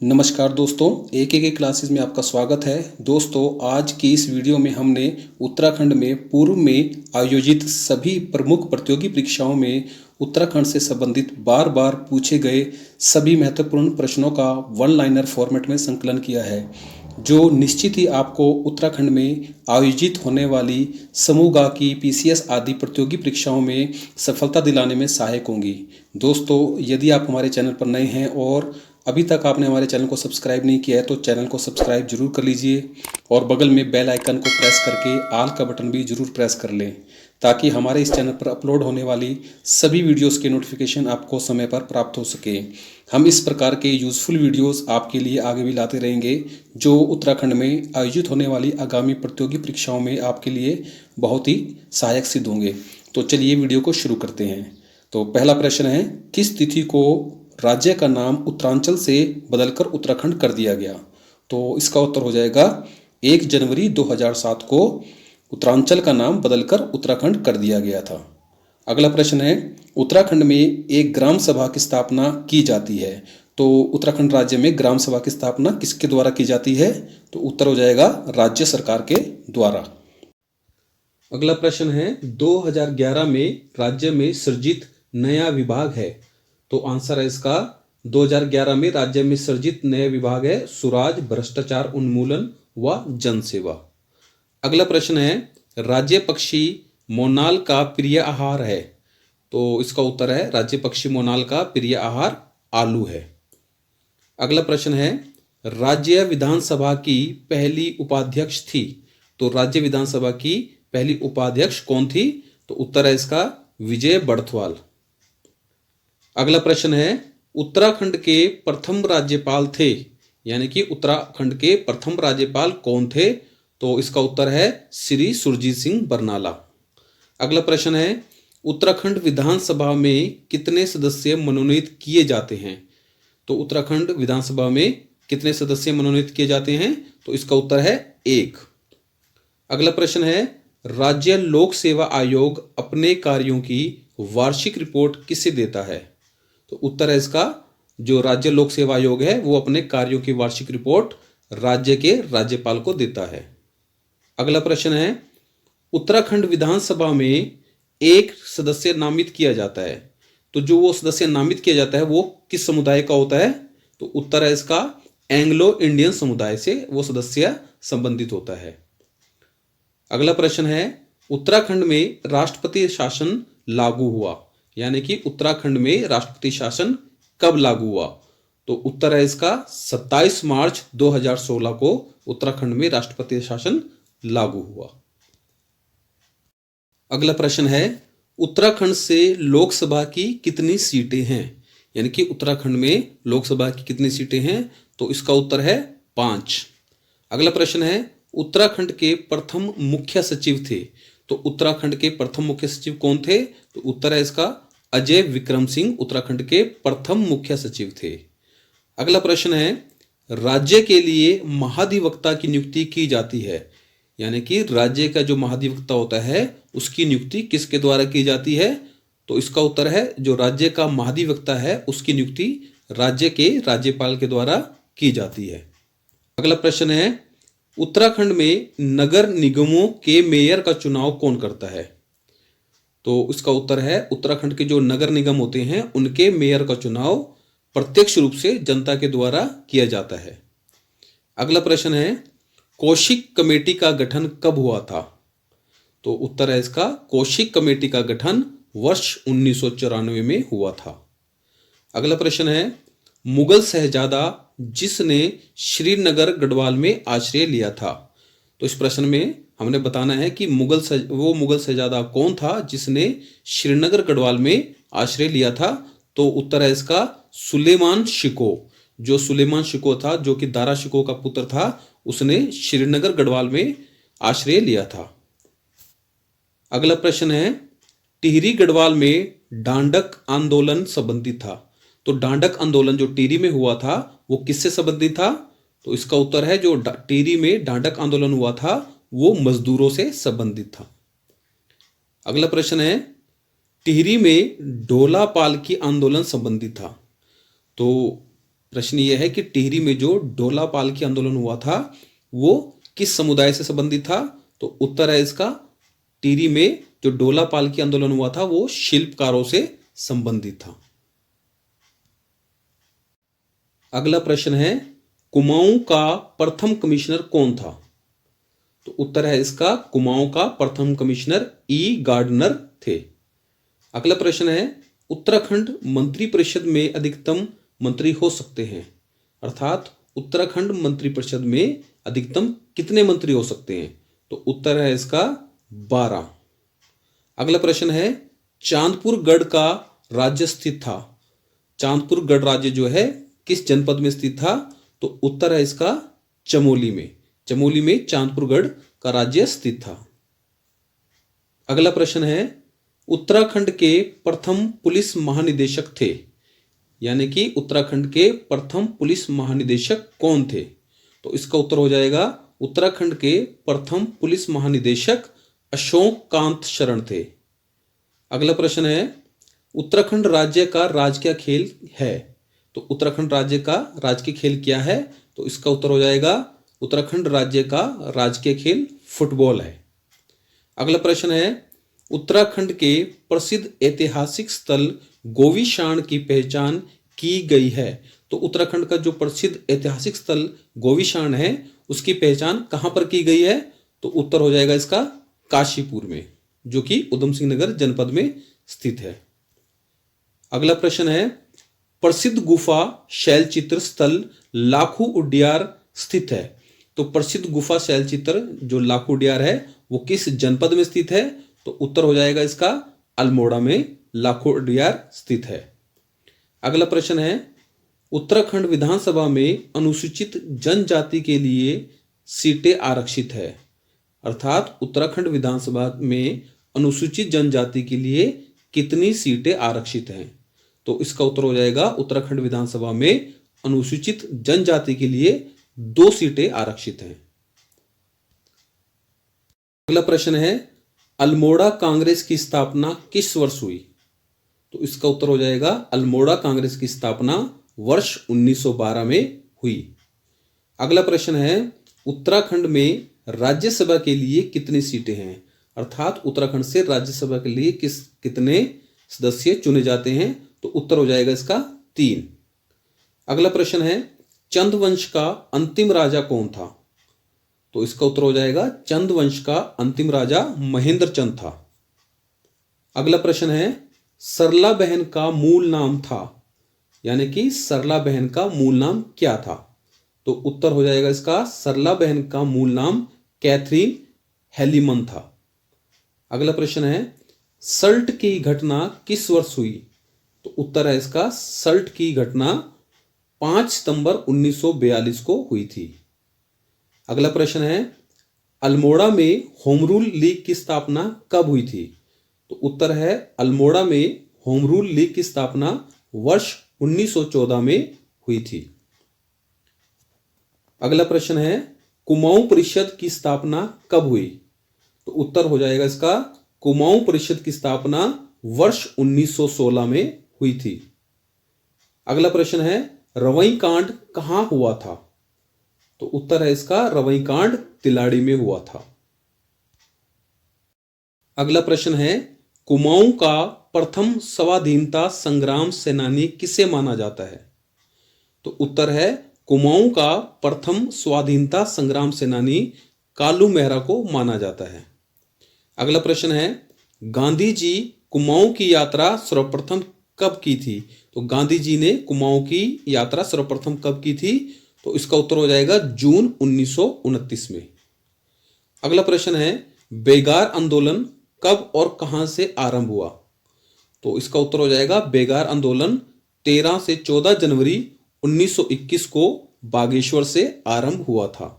नमस्कार दोस्तों, एक क्लासेस में आपका स्वागत है। दोस्तों, आज की इस वीडियो में हमने उत्तराखंड में पूर्व में आयोजित सभी प्रमुख प्रतियोगी परीक्षाओं में उत्तराखंड से संबंधित बार बार पूछे गए सभी महत्वपूर्ण प्रश्नों का वन लाइनर फॉर्मेट में संकलन किया है, जो निश्चित ही आपको उत्तराखंड में आयोजित होने वाली समूह की पीसीएस आदि प्रतियोगी परीक्षाओं में सफलता दिलाने में सहायक होंगी। दोस्तों, यदि आप हमारे चैनल पर नए हैं और अभी तक आपने हमारे चैनल को सब्सक्राइब नहीं किया है तो चैनल को सब्सक्राइब जरूर कर लीजिए और बगल में बेल आइकन को प्रेस करके ऑल का बटन भी जरूर प्रेस कर लें, ताकि हमारे इस चैनल पर अपलोड होने वाली सभी वीडियोस के नोटिफिकेशन आपको समय पर प्राप्त हो सके। हम इस प्रकार के यूज़फुल वीडियोस आपके लिए आगे भी लाते रहेंगे, जो उत्तराखंड में आयोजित होने वाली आगामी प्रतियोगी परीक्षाओं में आपके लिए बहुत ही सहायक सिद्ध होंगे। तो चलिए वीडियो को शुरू करते हैं। तो पहला प्रश्न है, किस तिथि को राज्य का नाम उत्तरांचल से बदलकर उत्तराखंड कर दिया गया? तो इसका उत्तर हो जाएगा 1 जनवरी 2007 को उत्तरांचल का नाम बदलकर उत्तराखंड कर दिया गया था। अगला प्रश्न है, उत्तराखंड में एक ग्राम सभा की स्थापना की जाती है। तो उत्तराखंड राज्य में ग्राम सभा की स्थापना किसके द्वारा की जाती है? तो उत्तर हो जाएगा राज्य सरकार के द्वारा। अगला प्रश्न है, 2011 में राज्य में सृजित नया विभाग है। तो आंसर है इसका 2011 में राज्य में सृजित नया विभाग है सुराज, भ्रष्टाचार उन्मूलन व जनसेवा। अगला प्रश्न है, राज्य पक्षी मोनाल का प्रिय आहार है। तो इसका उत्तर है राज्य पक्षी मोनाल का प्रिय आहार आलू है। अगला प्रश्न है, राज्य विधानसभा की पहली उपाध्यक्ष थी। तो राज्य विधानसभा की पहली उपाध्यक्ष कौन थी? तो उत्तर है इसका विजय बड़थवाल। अगला प्रश्न है, उत्तराखंड के प्रथम राज्यपाल थे, यानी कि उत्तराखंड के प्रथम राज्यपाल कौन थे? तो इसका उत्तर है श्री सुरजीत सिंह बरनाला। अगला प्रश्न है, उत्तराखंड विधानसभा में कितने सदस्य मनोनीत किए जाते हैं? तो उत्तराखंड विधानसभा में कितने सदस्य मनोनीत किए जाते हैं? तो इसका उत्तर है 1। अगला प्रश्न है, राज्य लोक सेवा आयोग अपने कार्यों की वार्षिक रिपोर्ट किसे देता है? तो उत्तर है इसका जो राज्य लोक सेवा आयोग है वो अपने कार्यों की वार्षिक रिपोर्ट राज्य के राज्यपाल को देता है। अगला प्रश्न है, उत्तराखंड विधानसभा में एक सदस्य नामित किया जाता है। तो जो वो सदस्य नामित किया जाता है वो किस समुदाय का होता है? तो उत्तर है इसका एंग्लो इंडियन समुदाय से वो सदस्य संबंधित होता है। अगला प्रश्न है, उत्तराखंड में राष्ट्रपति शासन लागू हुआ, यानी कि उत्तराखंड में राष्ट्रपति शासन कब लागू हुआ? तो उत्तर है इसका 27 मार्च 2016 को उत्तराखंड में राष्ट्रपति शासन लागू हुआ। अगला प्रश्न है, उत्तराखंड से लोकसभा की कितनी सीटें हैं? यानी कि उत्तराखंड में लोकसभा की कितनी सीटें हैं? तो इसका उत्तर है 5। अगला प्रश्न है, उत्तराखंड के प्रथम मुख्य सचिव थे। तो उत्तराखंड के प्रथम मुख्य सचिव कौन थे? तो उत्तर है इसका अजय विक्रम सिंह उत्तराखंड के प्रथम मुख्य सचिव थे। अगला प्रश्न है, राज्य के लिए महाधिवक्ता की नियुक्ति की जाती है, यानी कि राज्य का जो महाधिवक्ता होता है उसकी नियुक्ति किसके द्वारा की जाती है? तो इसका उत्तर है जो राज्य का महाधिवक्ता है उसकी नियुक्ति राज्य के राज्यपाल के द्वारा की जाती है। अगला प्रश्न है, उत्तराखंड में नगर निगमों के मेयर का चुनाव कौन करता है? तो इसका उत्तर है उत्तराखंड के जो नगर निगम होते हैं उनके मेयर का चुनाव प्रत्यक्ष रूप से जनता के द्वारा किया जाता है। अगला प्रश्न है, कौशिक कमेटी का गठन कब हुआ था? तो उत्तर है इसका कौशिक कमेटी का गठन वर्ष 1994 में हुआ था। अगला प्रश्न है, मुगल शहजादा जिसने श्रीनगर गढ़वाल में आश्रय लिया था। तो इस प्रश्न में हमने बताना है कि मुगल शहजादा कौन था जिसने श्रीनगर गढ़वाल में आश्रय लिया था। तो उत्तर है इसका सुलेमान शिको। जो सुलेमान शिको था, जो कि दारा शिको का पुत्र था, उसने श्रीनगर गढ़वाल में आश्रय लिया था। अगला प्रश्न है, टिहरी गढ़वाल में डांडक आंदोलन संबंधित था। तो डांडक आंदोलन जो टिहरी में हुआ था वो किससे संबंधित था? तो इसका उत्तर है जो टिहरी में डांडक आंदोलन हुआ था वो मजदूरों से संबंधित था। अगला प्रश्न है, टिहरी में ढोला पालकी आंदोलन संबंधित था। तो प्रश्न ये है कि टिहरी में जो डोला पालकी आंदोलन हुआ था वो किस समुदाय से संबंधित था? तो उत्तर है इसका, टिहरी में जो डोला पालकी आंदोलन हुआ था वो शिल्पकारों से संबंधित था। अगला प्रश्न है, कुमाऊं का प्रथम कमिश्नर कौन था? तो उत्तर है इसका, कुमाऊं का प्रथम कमिश्नर ई गार्डनर थे। अगला प्रश्न है, उत्तराखंड मंत्रिपरिषद में अधिकतम मंत्री हो सकते हैं, अर्थात उत्तराखंड मंत्रिपरिषद में अधिकतम कितने मंत्री हो सकते हैं? तो उत्तर है इसका 12। अगला प्रश्न है, चांदपुर गढ़ का राज्य स्थित था। चांदपुर गढ़ राज्य जो है किस जनपद में स्थित था? तो उत्तर है इसका चमोली में। चमोली में चांदपुर गढ़ का राज्य स्थित था। अगला प्रश्न है, उत्तराखंड के प्रथम पुलिस महानिदेशक थे, यानी कि उत्तराखंड के प्रथम पुलिस महानिदेशक कौन थे? तो इसका उत्तर हो जाएगा, उत्तराखंड के प्रथम पुलिस महानिदेशक अशोक कांत शरण थे। अगला प्रश्न है, उत्तराखंड राज्य का राजकीय खेल है। तो उत्तराखंड राज्य का राजकीय खेल क्या है? तो इसका उत्तर हो जाएगा, उत्तराखंड राज्य का राजकीय खेल फुटबॉल है। अगला प्रश्न है, उत्तराखंड के प्रसिद्ध ऐतिहासिक स्थल गोविशाण की पहचान की गई है। तो उत्तराखंड का जो प्रसिद्ध ऐतिहासिक स्थल गोविशाण है उसकी पहचान कहां पर की गई है? तो उत्तर हो जाएगा इसका काशीपुर में, जो कि उधम सिंह नगर जनपद में स्थित है। अगला प्रश्न है, प्रसिद्ध गुफा शैलचित्र स्थल लाखू उडियार स्थित है। तो प्रसिद्ध गुफा शैलचित्र जो लाखू उडियार है वो किस जनपद में स्थित है? तो उत्तर हो जाएगा इसका, अल्मोड़ा में लाखू उडियार स्थित है। अगला प्रश्न है, उत्तराखंड विधानसभा में अनुसूचित जनजाति के लिए सीटें आरक्षित है, अर्थात उत्तराखंड विधानसभा में अनुसूचित जनजाति के लिए कितनी सीटें आरक्षित हैं? तो इसका उत्तर हो जाएगा, उत्तराखंड विधानसभा में अनुसूचित जनजाति के लिए 2 सीटें आरक्षित हैं। अगला प्रश्न है, अल्मोड़ा कांग्रेस की स्थापना किस वर्ष हुई? तो इसका उत्तर हो जाएगा, अल्मोड़ा कांग्रेस की स्थापना वर्ष 1912 में हुई। अगला प्रश्न है, उत्तराखंड में राज्यसभा के लिए कितनी सीटें हैं, अर्थात उत्तराखंड से राज्यसभा के लिए कितने सदस्य चुने जाते हैं? तो उत्तर हो जाएगा इसका 3। अगला प्रश्न है, चंद वंश का अंतिम राजा कौन था? तो इसका उत्तर हो जाएगा, चंद वंश का अंतिम राजा महेंद्र चंद था। अगला प्रश्न है, सरला बहन का मूल नाम था, यानी कि सरला बहन का मूल नाम क्या था? तो उत्तर हो जाएगा इसका, सरला बहन का मूल नाम कैथरीन हेलीमन था। अगला प्रश्न है, सल्ट की घटना किस वर्ष हुई? तो उत्तर है इसका, सल्ट की घटना 5 सितंबर 1942 को हुई थी। अगला प्रश्न है, अल्मोड़ा में होम रूल लीग की स्थापना कब हुई थी? तो उत्तर है, अल्मोड़ा में होम रूल लीग की स्थापना वर्ष 1914 में हुई थी। अगला प्रश्न है, कुमाऊं परिषद की स्थापना कब हुई? तो उत्तर हो जाएगा इसका, कुमाऊं परिषद की स्थापना वर्ष 1916 में हुई थी। अगला प्रश्न है, रवई कांड कहां हुआ था? तो उत्तर है इसका, रवई कांड तिलाड़ी में हुआ था। अगला प्रश्न है, कुमाऊं का प्रथम स्वाधीनता संग्राम सेनानी किसे माना जाता है? तो उत्तर है, कुमाऊं का प्रथम स्वाधीनता संग्राम सेनानी कालू मेहरा को माना जाता है। अगला प्रश्न है, गांधी जी कुमाऊं की यात्रा सर्वप्रथम कब की थी? तो गांधी जी ने कुमाऊं की यात्रा सर्वप्रथम कब की थी? तो इसका उत्तर हो जाएगा जून 1929 में। अगला प्रश्न है, बेगार आंदोलन कब और कहां से आरंभ हुआ? तो इसका उत्तर हो जाएगा, बेगार आंदोलन 13 से 14 जनवरी 1921 को बागेश्वर से आरंभ हुआ था।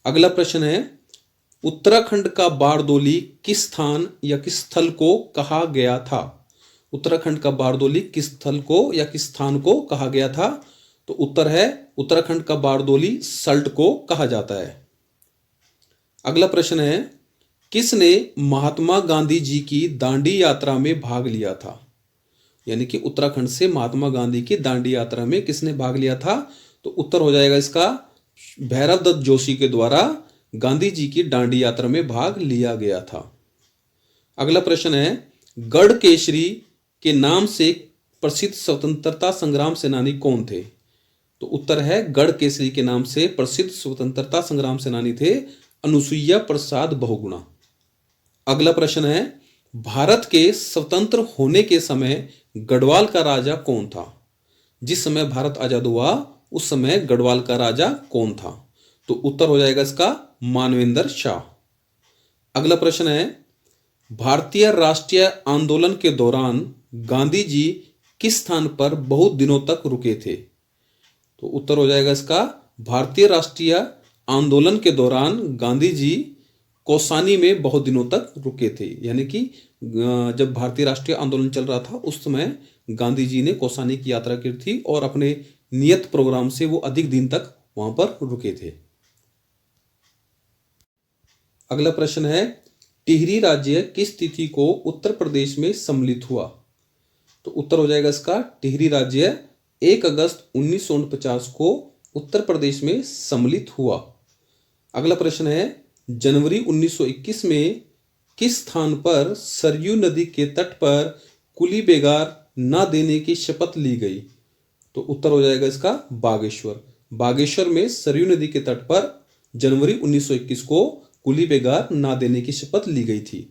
अगला प्रश्न है, उत्तराखंड का बारदोली किस स्थान या किस स्थल को कहा गया था? उत्तराखंड का बारदोली किस स्थल को या किस स्थान को कहा गया था? तो उत्तर है, उत्तराखंड का बारदोली सल्ट को कहा जाता है। अगला प्रश्न है, किसने महात्मा गांधी जी की दांडी यात्रा में भाग लिया था? यानी कि उत्तराखंड से महात्मा गांधी की दांडी यात्रा में किसने भाग लिया था? तो उत्तर हो जाएगा इसका भैरव दत्त जोशी के द्वारा गांधी जी की दांडी यात्रा में भाग लिया गया था। अगला प्रश्न है, गढ़ केसरी के नाम से प्रसिद्ध स्वतंत्रता संग्राम सेनानी कौन थे? तो उत्तर है गढ़ केसरी के नाम से प्रसिद्ध स्वतंत्रता संग्राम सेनानी थे अनुसुईया प्रसाद बहुगुणा। अगला प्रश्न है, भारत के स्वतंत्र होने के समय गढ़वाल का राजा कौन था? जिस समय भारत आजाद हुआ उस समय गढ़वाल का राजा कौन था? तो उत्तर हो जाएगा इसका मानवेंद्र शाह। अगला प्रश्न है, भारतीय राष्ट्रीय आंदोलन के दौरान गांधी जी किस स्थान पर बहुत दिनों तक रुके थे? तो उत्तर हो जाएगा इसका भारतीय राष्ट्रीय आंदोलन के दौरान गांधी जी कौसानी में बहुत दिनों तक रुके थे। यानी कि जब भारतीय राष्ट्रीय आंदोलन चल रहा था उस समय गांधी जी ने कौसानी की यात्रा की थी और अपने नियत प्रोग्राम से वो अधिक दिन तक वहां पर रुके थे। अगला प्रश्न है, टिहरी राज्य किस तिथि को उत्तर प्रदेश में सम्मिलित हुआ? तो उत्तर हो जाएगा इसका टिहरी राज्य 1 अगस्त 1949 को उत्तर प्रदेश में सम्मिलित हुआ। अगला प्रश्न है, जनवरी 1921 में किस स्थान पर सरयू नदी के तट पर कुली बेगार न देने की शपथ ली गई? तो उत्तर हो जाएगा इसका बागेश्वर। बागेश्वर में सरयू नदी के तट पर जनवरी 1921 को कुली बेगार न देने की शपथ ली गई थी।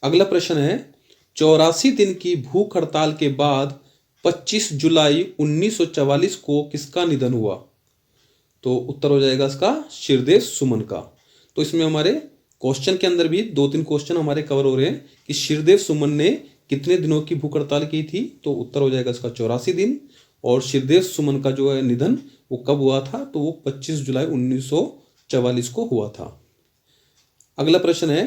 अगला प्रश्न है, 84 दिन की भूख हड़ताल के बाद 25 जुलाई 1944 को किसका निधन हुआ? तो उत्तर हो जाएगा इसका शिरदेव सुमन का। तो इसमें हमारे क्वेश्चन के अंदर भी 2-3 क्वेश्चन हमारे कवर हो रहे हैं कि शिरदेव सुमन ने कितने दिनों की भूख हड़ताल की थी? तो उत्तर हो जाएगा इसका 84 दिन। और शिरदेव सुमन का जो है निधन वो कब हुआ था? तो वो 25 जुलाई 1944 को हुआ था। अगला प्रश्न है,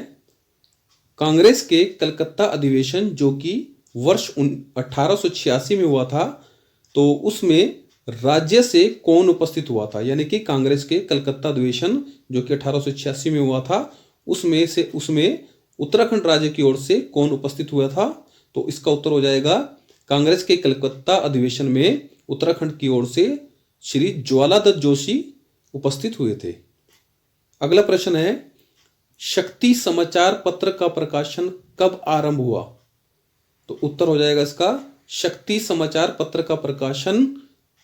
कांग्रेस के कलकत्ता अधिवेशन जो कि वर्ष 1886 में हुआ था, तो उसमें राज्य से कौन उपस्थित हुआ था? यानी कि कांग्रेस के कलकत्ता अधिवेशन जो कि 1886 में हुआ था उसमें उत्तराखंड राज्य की ओर से कौन उपस्थित हुआ था? तो इसका उत्तर हो जाएगा कांग्रेस के कलकत्ता अधिवेशन में उत्तराखंड की ओर से श्री ज्वालादत्त जोशी उपस्थित हुए थे। अगला प्रश्न है, शक्ति समाचार पत्र का प्रकाशन कब आरंभ हुआ? तो उत्तर हो जाएगा इसका शक्ति समाचार पत्र का प्रकाशन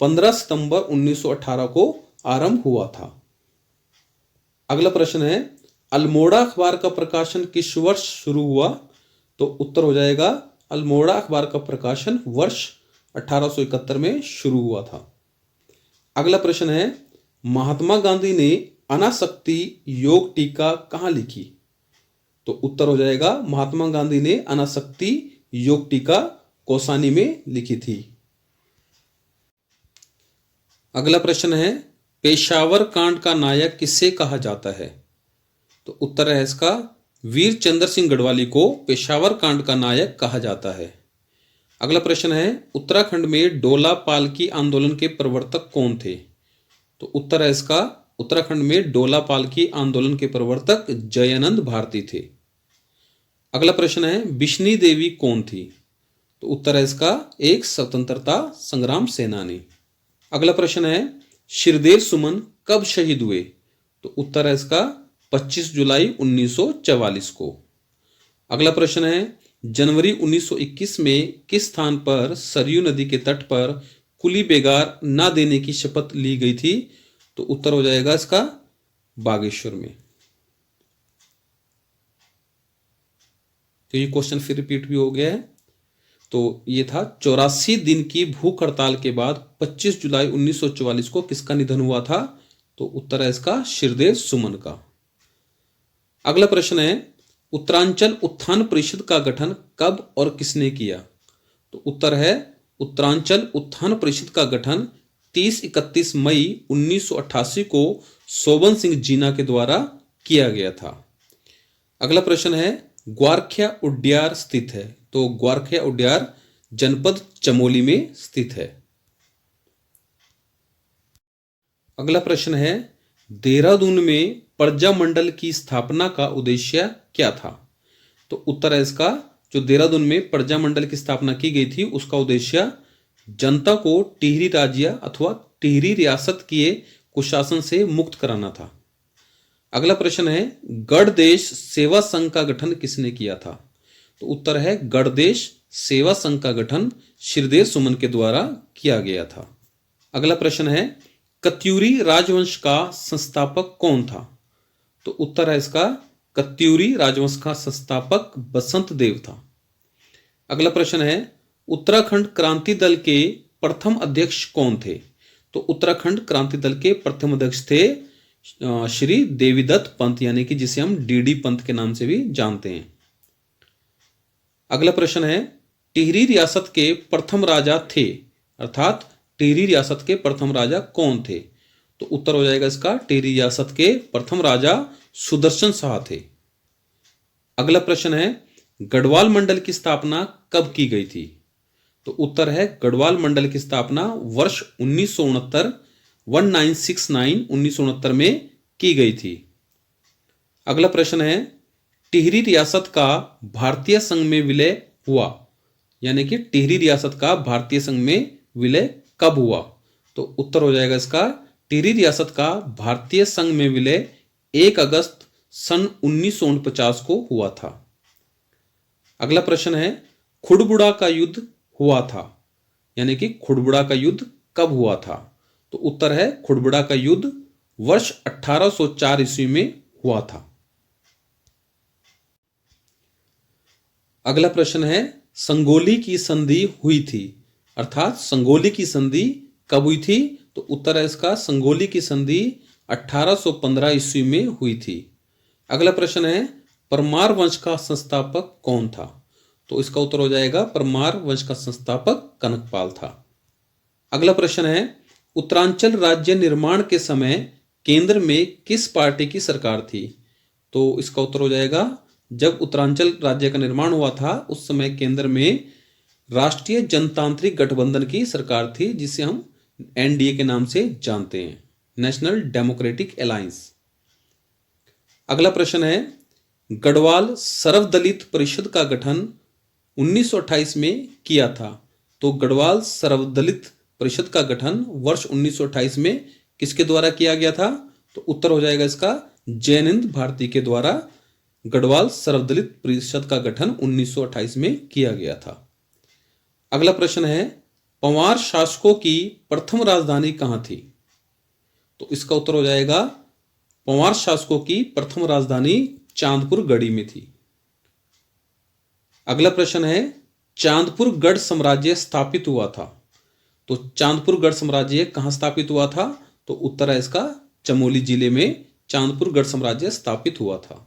15 सितंबर 1918 को आरंभ हुआ था। अगला प्रश्न है, अल्मोड़ा अखबार का प्रकाशन किस वर्ष शुरू हुआ? तो उत्तर हो जाएगा अल्मोड़ा अखबार का प्रकाशन वर्ष 1871 में शुरू हुआ था। अगला प्रश्न है, महात्मा गांधी ने अनासक्ति योग टीका कहाँ लिखी? तो उत्तर हो जाएगा महात्मा गांधी ने अनासक्ति योग टीका कौसानी में लिखी थी। अगला प्रश्न है, पेशावर कांड का नायक किसे कहा जाता है? तो उत्तर है इसका वीर चंद्र सिंह गढ़वाली को पेशावर कांड का नायक कहा जाता है। अगला प्रश्न है, उत्तराखंड में डोला पालकी आंदोलन के प्रवर्तक कौन थे? तो उत्तर है इसका उत्तराखंड में डोला पालकी आंदोलन के प्रवर्तक जयानंद भारती थे। अगला प्रश्न है, बिश्नी देवी कौन थी? तो उत्तर है इसका एक स्वतंत्रता संग्राम सेनानी। अगला प्रश्न है, शिरदेव सुमन कब शहीद हुए? तो उत्तर है इसका 25 जुलाई 1944 को। अगला प्रश्न है, जनवरी 1921 में किस स्थान पर सरयू नदी के तट पर कुली बेगार न देने की शपथ ली गई थी? तो उत्तर हो जाएगा इसका बागेश्वर में। तो ये क्वेश्चन फिर रिपीट भी हो गया है। तो ये था 84 दिन की भूख हड़ताल के बाद 25 जुलाई 1944 को किसका निधन हुआ था? तो उत्तर है इसका शिरदेव सुमन का। अगला प्रश्न है, उत्तरांचल उत्थान परिषद का गठन कब और किसने किया? तो उत्तर है उत्तरांचल उत्थान परिषद का गठन 30-31 मई 1988 को शोभन सिंह जीना के द्वारा किया गया था। अगला प्रश्न है, ग्वारख्या उड्यार स्थित है? तो ग्वारख्या उड्यार जनपद चमोली में स्थित है। अगला प्रश्न है, देहरादून में प्रजा मंडल की स्थापना का उद्देश्य क्या था? तो उत्तर है इसका जो देहरादून में प्रजा मंडल की स्थापना की गई थी उसका उद्देश्य जनता को टिहरी राज्य अथवा टिहरी रियासत के कुशासन से मुक्त कराना था। अगला प्रश्न है गणदेश सेवा संघ का गठन किसने किया था? तो उत्तर है गणदेश सेवा संघ का गठन श्रीदेव सुमन के द्वारा किया गया था। अगला प्रश्न है कत्यूरी राजवंश का संस्थापक कौन था? तो उत्तर है इसका कत्यूरी राजवंश का संस्थापक बसंत देव था। अगला प्रश्न है उत्तराखंड क्रांति दल के प्रथम अध्यक्ष कौन थे? तो उत्तराखंड क्रांति दल के प्रथम अध्यक्ष थे श्री देवीदत्त पंत, यानी कि जिसे हम डीडी पंत के नाम से भी जानते हैं। अगला प्रश्न है टिहरी रियासत के प्रथम राजा थे, अर्थात टिहरी रियासत के प्रथम राजा कौन थे? तो उत्तर हो जाएगा इसका टिहरी रियासत के प्रथम राजा सुदर्शन शाह थे। अगला प्रश्न है गढ़वाल मंडल की स्थापना कब की गई थी? तो उत्तर है गढ़वाल मंडल की स्थापना वर्ष 1969 में की गई थी। अगला प्रश्न है टिहरी रियासत का भारतीय संघ में विलय हुआ, यानी कि टिहरी रियासत का भारतीय संघ में विलय कब हुआ? तो उत्तर हो जाएगा इसका टिहरी रियासत का भारतीय संघ में विलय 1 अगस्त सन 1949 को हुआ था। अगला प्रश्न है खुड़बुड़ा का युद्ध हुआ था, यानी कि खुड़बुड़ा का युद्ध कब हुआ था? तो उत्तर है खुड़बुड़ा का युद्ध वर्ष 1804 ईस्वी में हुआ था। अगला प्रश्न है संगोली की संधि हुई थी, अर्थात संगोली की संधि कब हुई थी? तो उत्तर है इसका संगोली की संधि 1815 ईस्वी में हुई थी। अगला प्रश्न है परमार वंश का संस्थापक कौन था? तो इसका उत्तर हो जाएगा परमार वंश का संस्थापक कनकपाल था। अगला प्रश्न है उत्तरांचल राज्य निर्माण के समय केंद्र में किस पार्टी की सरकार थी? तो इसका उत्तर हो जाएगा जब उत्तरांचल राज्य का निर्माण हुआ था उस समय केंद्र में राष्ट्रीय जनतांत्रिक गठबंधन की सरकार थी, जिसे हम एनडीए के नाम से जानते हैं, नेशनल डेमोक्रेटिक अलायंस। अगला प्रश्न है गढ़वाल सर्वदलित परिषद का गठन 1928 में किया था। तो गढ़वाल सर्वदलित परिषद का गठन वर्ष 1928 में किसके द्वारा किया गया था? तो उत्तर हो जाएगा इसका जैनेंद्र भारती के द्वारा गढ़वाल सर्वदलित परिषद का गठन 1928 में किया गया था। अगला प्रश्न है पंवार शासकों की प्रथम राजधानी कहां थी? तो इसका उत्तर हो जाएगा पंवार शासकों की प्रथम राजधानी चांदपुर गढ़ी में थी। अगला प्रश्न है चांदपुर गढ़ साम्राज्य स्थापित हुआ था। तो चांदपुर गढ़ साम्राज्य कहां स्थापित हुआ था? तो उत्तर है इसका चमोली जिले में चांदपुर गढ़ साम्राज्य स्थापित हुआ था।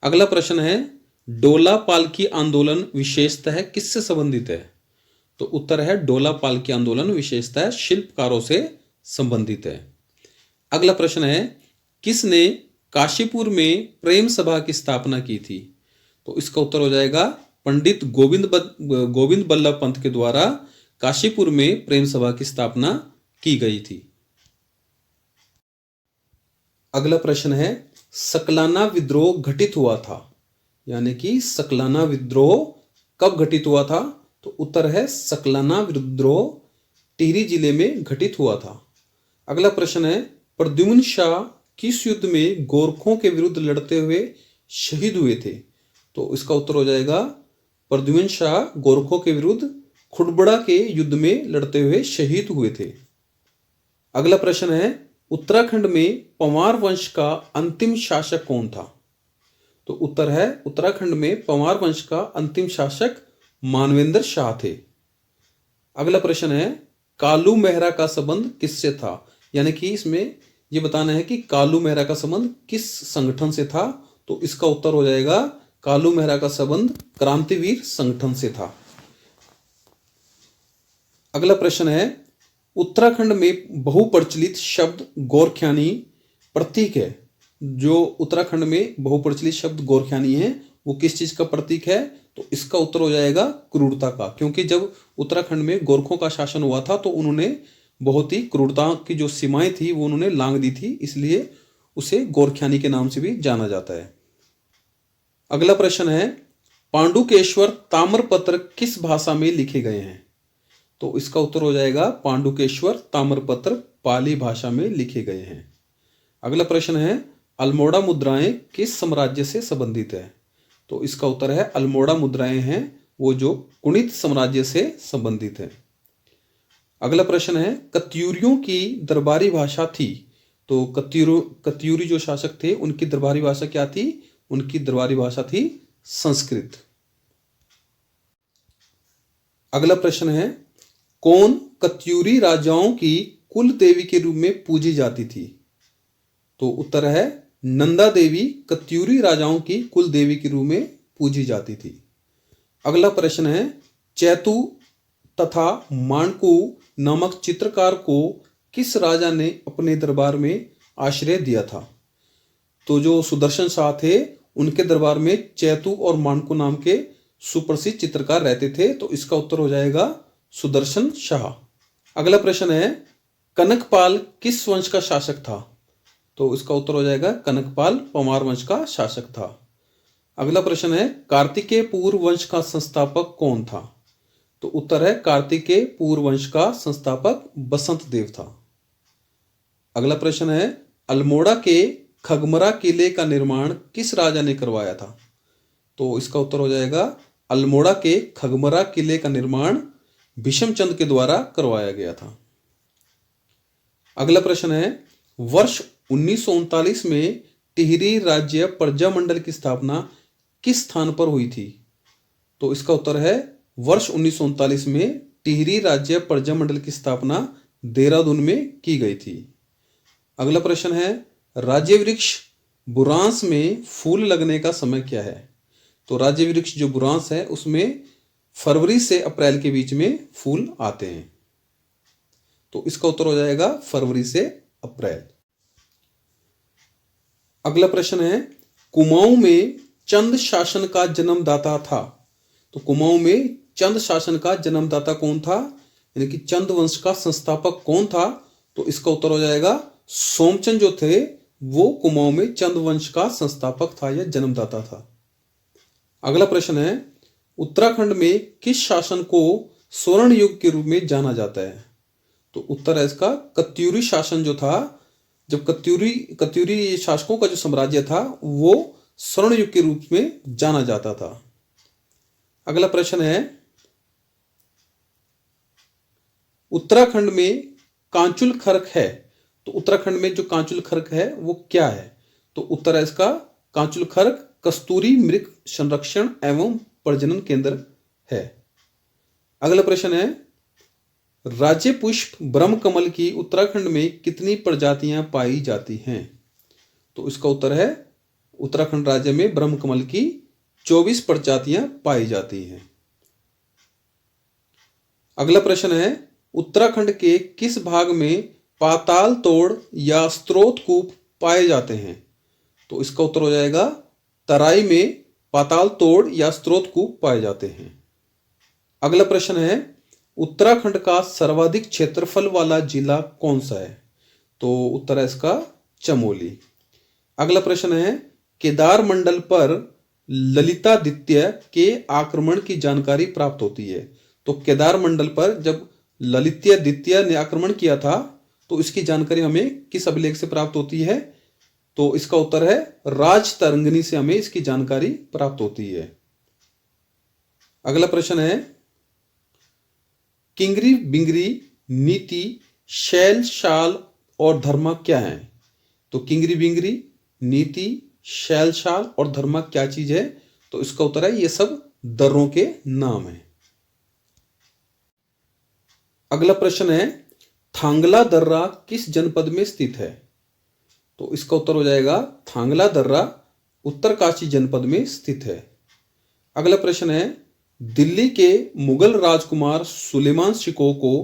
अगला प्रश्न है डोला पालकी आंदोलन विशेषतः किससे संबंधित है? तो उत्तर है डोला पालकी आंदोलन विशेषतः शिल्पकारों से संबंधित है। अगला प्रश्न है किसने काशीपुर में प्रेम सभा की स्थापना की थी? तो इसका उत्तर हो जाएगा पंडित गोविंद बल्लभ पंत के द्वारा काशीपुर में प्रेम सभा की स्थापना की गई थी। अगला प्रश्न है सकलाना विद्रोह घटित हुआ था, यानी कि सकलाना विद्रोह कब घटित हुआ था? तो उत्तर है सकलाना विद्रोह टिहरी जिले में घटित हुआ था। अगला प्रश्न है प्रद्युम्न शाह किस युद्ध में गोरखों के विरुद्ध लड़ते हुए शहीद हुए थे? तो इसका उत्तर हो जाएगा प्रद्युम्न शाह गोरखों के विरुद्ध खुड़बुड़ा के युद्ध में लड़ते हुए शहीद हुए थे। अगला प्रश्न है उत्तराखंड में पंवार वंश का अंतिम शासक कौन था? तो उत्तर है उत्तराखंड में पंवार वंश का अंतिम शासक मानवेंद्र शाह थे। अगला प्रश्न है कालू मेहरा का संबंध किससे था? यानी कि इसमें यह बताना है कि कालू मेहरा का संबंध किस संगठन से था? तो इसका उत्तर हो जाएगा कालू मेहरा का संबंध क्रांतिवीर संगठन से था। अगला प्रश्न है उत्तराखंड में बहुप्रचलित शब्द गोरख्यानी प्रतीक है। जो उत्तराखंड में बहुप्रचलित शब्द गोरख्यानी है वो किस चीज का प्रतीक है? तो इसका उत्तर हो जाएगा क्रूरता का, क्योंकि जब उत्तराखंड में गोरखों का शासन हुआ था तो उन्होंने बहुत ही क्रूरता की जो सीमाएं थी वो उन्होंने लांघ दी थी, इसलिए उसे गोरख्यानी के नाम से भी जाना जाता है। अगला प्रश्न है, पांडुकेश्वर ताम्रपत्र किस भाषा में लिखे गए हैं? तो इसका उत्तर हो जाएगा पांडुकेश्वर ताम्रपत्र पाली भाषा में लिखे गए हैं। अगला प्रश्न है, अल्मोड़ा मुद्राएं किस साम्राज्य से संबंधित है? तो इसका उत्तर है अल्मोड़ा मुद्राएं हैं वो जो कुणित साम्राज्य से संबंधित है। अगला प्रश्न है, कत्यूरियों की दरबारी भाषा थी। तो कत्यूरी जो शासक थे उनकी दरबारी भाषा क्या थी? उनकी दरबारी भाषा थी संस्कृत। अगला प्रश्न है, कौन कत्यूरी राजाओं की कुल देवी के रूप में पूजी जाती थी? तो उत्तर है नंदा देवी कत्यूरी राजाओं की कुल देवी के रूप में पूजी जाती थी। अगला प्रश्न है, चैतु तथा माणकू नामक चित्रकार को किस राजा ने अपने दरबार में आश्रय दिया था? तो जो सुदर्शन शाह थे उनके दरबार में चैतु और माणकू नाम के सुप्रसिद्ध चित्रकार रहते थे। तो इसका उत्तर हो जाएगा सुदर्शन शाह। अगला प्रश्न है, कनकपाल किस वंश का शासक था? तो इसका उत्तर हो जाएगा कनकपाल परमार वंश का शासक था। अगला प्रश्न है, कार्तिकेय पूर्व वंश का संस्थापक कौन था? तो उत्तर है कार्तिकेय पूर्व वंश का संस्थापक बसंत देव था। अगला प्रश्न है, अल्मोड़ा के खगमरा किले का निर्माण किस राजा ने करवाया था? तो इसका उत्तर हो जाएगा अल्मोड़ा के खगमरा किले का निर्माण भीष्मचंद के द्वारा करवाया गया था। अगला प्रश्न है, वर्ष 1939 में टिहरी राज्य प्रजामंडल की स्थापना किस स्थान पर हुई थी? तो इसका उत्तर है वर्ष 1939 में टिहरी राज्य प्रजामंडल की स्थापना देहरादून में की गई थी। अगला प्रश्न है, राज्य वृक्ष बुरांस में फूल लगने का समय क्या है? तो राज्य वृक्ष जो बुरांस है उसमें फरवरी से अप्रैल के बीच में फूल आते हैं। तो इसका उत्तर हो जाएगा फरवरी से अप्रैल। अगला प्रश्न है, कुमाऊं में चंद शासन का जन्मदाता था। तो कुमाऊं में चंद शासन का जन्मदाता कौन था? यानी कि चंद वंश का संस्थापक कौन था? तो इसका उत्तर हो जाएगा सोमचंद जो थे वो कुमाऊं में चंद वंश का संस्थापक था या जन्मदाता था। अगला प्रश्न है, उत्तराखंड में किस शासन को स्वर्ण युग के रूप में जाना जाता है? तो उत्तर है इसका कत्यूरी शासन जो था। जब कत्यूरी शासकों का जो साम्राज्य था वो स्वर्ण युग के रूप में जाना जाता था। अगला प्रश्न है, उत्तराखंड में कांचुल खर्क है। तो उत्तराखंड में जो कांचुल खर्क है वो क्या है? तो उत्तर है इसका कांचुल खर्क कस्तूरी मृग संरक्षण एवं प्रजनन केंद्र है। अगला प्रश्न है, राज्य पुष्प ब्रह्म कमल की उत्तराखंड में कितनी प्रजातियां पाई जाती हैं? तो इसका उत्तर है उत्तराखंड राज्य में ब्रह्म कमल की 24 प्रजातियां पाई जाती हैं। अगला प्रश्न है, उत्तराखंड के किस भाग में पाताल तोड़ या स्रोत कूप पाए जाते हैं? तो इसका उत्तर हो जाएगा तराई में पाताल तोड़ या स्रोत कूप पाए जाते हैं। अगला प्रश्न है, उत्तराखंड का सर्वाधिक क्षेत्रफल वाला जिला कौन सा है? तो उत्तर है इसका चमोली। अगला प्रश्न है, केदार मंडल पर ललितादित्य के आक्रमण की जानकारी प्राप्त होती है। तो केदार मंडल पर जब ललितादित्य ने आक्रमण किया था तो इसकी जानकारी हमें किस अभिलेख से प्राप्त होती है? तो इसका उत्तर है राजतरंगिणी से हमें इसकी जानकारी प्राप्त होती है। अगला प्रश्न है, किंगरी बिंगरी नीति शैल शाल और धर्मा क्या है? तो किंगरी बिंगरी नीति शैल शाल और धर्मा क्या चीज है? तो इसका उत्तर है ये सब दर्रों के नाम है। अगला प्रश्न है, थांगला दर्रा किस जनपद में स्थित है? तो इसका उत्तर हो जाएगा थांगला दर्रा उत्तरकाशी जनपद में स्थित है। अगला प्रश्न है, दिल्ली के मुगल राजकुमार सुलेमान शिकोह को